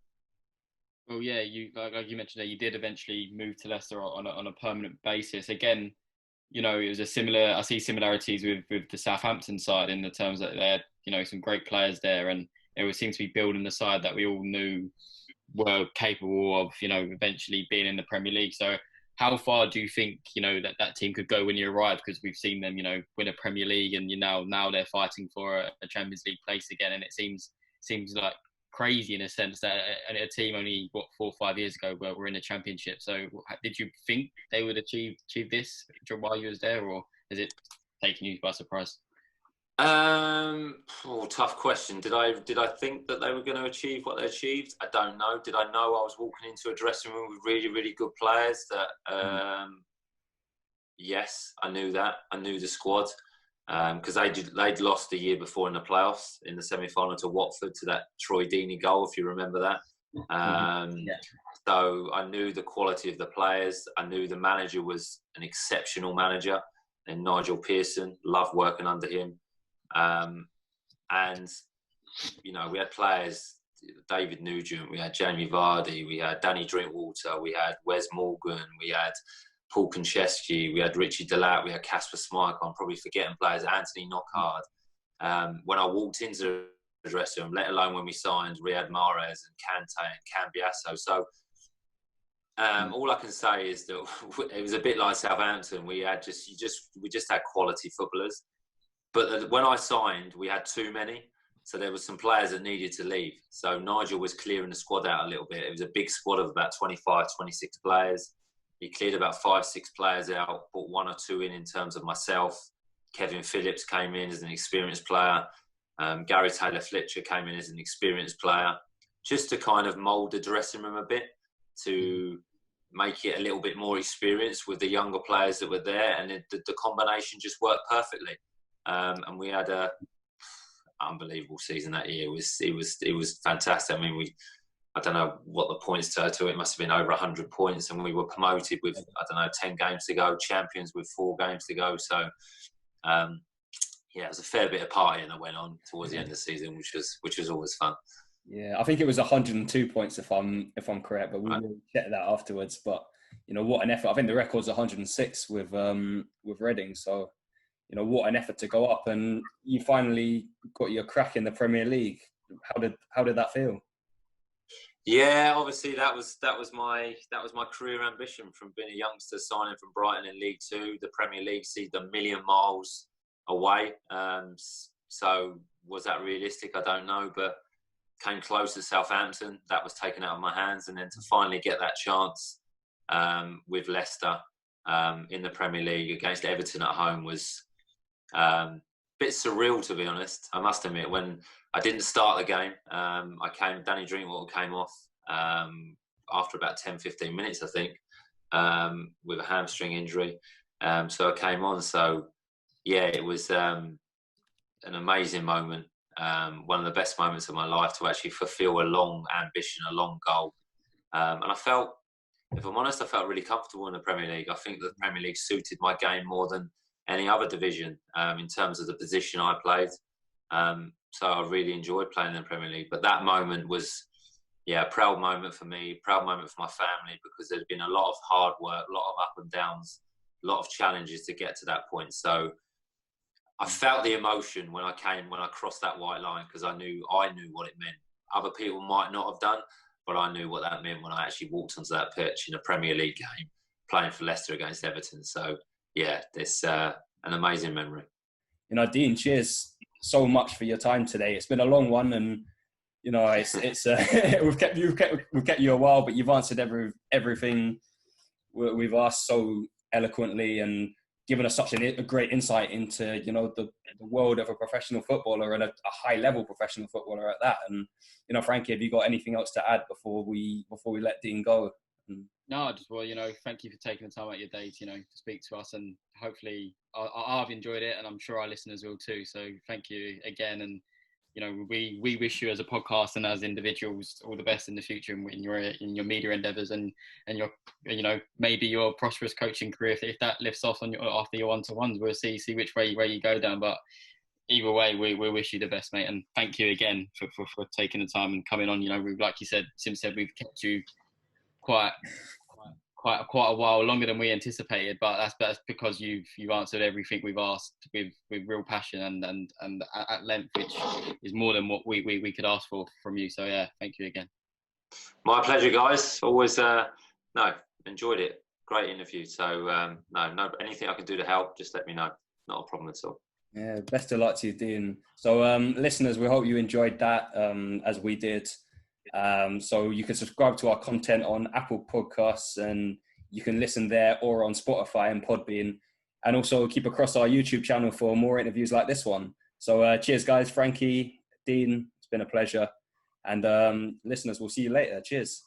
Well, yeah, like you mentioned, you did eventually move to Leicester on a permanent basis. Again, it was I see similarities with the Southampton side in the terms that they had, some great players there, and it would seem to be building the side that we all knew were capable of, eventually being in the Premier League. So how far do you think, that team could go when you arrived? Because we've seen them, win a Premier League, and now they're fighting for a Champions League place again. And it seems like crazy in a sense that a team only 4 or 5 years ago were in the Championship. So did you think they would achieve this while you was there, or has it taken you by surprise? Tough question. Did I think that they were going to achieve what they achieved? I don't know. Did I know I was walking into a dressing room with really, really good players? Yes, I knew that. I knew the squad because they'd lost the year before in the playoffs in the semi-final to Watford to that Troy Deeney goal, if you remember that. Yeah. So I knew the quality of the players. I knew the manager was an exceptional manager, and Nigel Pearson, loved working under him. And we had players, David Nugent, we had Jamie Vardy, we had Danny Drinkwater, we had Wes Morgan, we had Paul Konchesky, we had Richie Delat, we had Kasper Schmeichel. I'm probably forgetting players, Anthony Knockaert. When I walked into the dressing room, let alone when we signed Riyad Mahrez and Kante and Cambiasso. So all I can say is that it was a bit like Southampton. We just had quality footballers. But when I signed, we had too many. So there were some players that needed to leave. So Nigel was clearing the squad out a little bit. It was a big squad of about 25, 26 players. He cleared about 5, 6 players out, brought 1 or 2 in terms of myself. Kevin Phillips came in as an experienced player. Gary Taylor-Fletcher came in as an experienced player, just to kind of mould the dressing room a bit, to make it a little bit more experienced with the younger players that were there. And the combination just worked perfectly. And we had a unbelievable season that year. It was fantastic. I mean, I don't know what the points to it must have been over 100 points, and we were promoted with 10 games to go, champions with 4 games to go. So it was a fair bit of partying that went on towards the end of the season, which was always fun. Yeah, I think it was 102 points if I'm correct, but we will check that afterwards. But what an effort! I think the record's 106 with Reading. So what an effort to go up, and you finally got your crack in the Premier League. How did that feel? Yeah, obviously that was my career ambition from being a youngster, signing from Brighton in League Two. The Premier League seemed a million miles away. So was that realistic? I don't know, but came close to Southampton. That was taken out of my hands, and then to finally get that chance with Leicester in the Premier League against Everton at home was a bit surreal, to be honest. I must admit, when I didn't start the game, Danny Drinkwater came off after about 10-15 minutes, I think, with a hamstring injury. So I came on. So yeah, it was an amazing moment. One of the best moments of my life to actually fulfill a long ambition, a long goal. And I felt, if I'm honest, I felt really comfortable in the Premier League. I think the Premier League suited my game more than any other division in terms of the position I played. So I really enjoyed playing in the Premier League. But that moment was, a proud moment for me, proud moment for my family, because there's been a lot of hard work, a lot of up and downs, a lot of challenges to get to that point. So I felt the emotion when I crossed that white line, because I knew what it meant. Other people might not have done, but I knew what that meant when I actually walked onto that pitch in a Premier League game, playing for Leicester against Everton. So yeah, this an amazing memory. Dean, cheers so much for your time today. It's been a long one, and it's we've kept you a while, but you've answered everything we've asked so eloquently, and given us such a great insight into the world of a professional footballer, and a high level professional footballer at that. And Frankie, have you got anything else to add before we let Dean go? No, thank you for taking the time out of your day to speak to us, and hopefully I've enjoyed it, and I'm sure our listeners will too. So thank you again, and we wish you as a podcast and as individuals all the best in the future in your media endeavours, and your maybe your prosperous coaching career, if that lifts off after your one-to-ones. We'll see which way you go down, but either way, we wish you the best, mate, and thank you again for taking the time and coming on. We've, like you said, Sim said, we've kept you quite a while longer than we anticipated, but that's because you've answered everything we've asked with real passion and at length, which is more than what we could ask for from you. So yeah, thank you again. My pleasure, guys. Always enjoyed it. Great interview. So no, anything I can do to help, just let me know. Not a problem at all. Yeah, best of luck to you, Dean. So listeners, we hope you enjoyed that as we did. So you can subscribe to our content on Apple Podcasts, and you can listen there, or on Spotify and Podbean, and also keep across our YouTube channel for more interviews like this one. So cheers, guys. Frankie, Dean, it's been a pleasure. And listeners, we'll see you later. Cheers.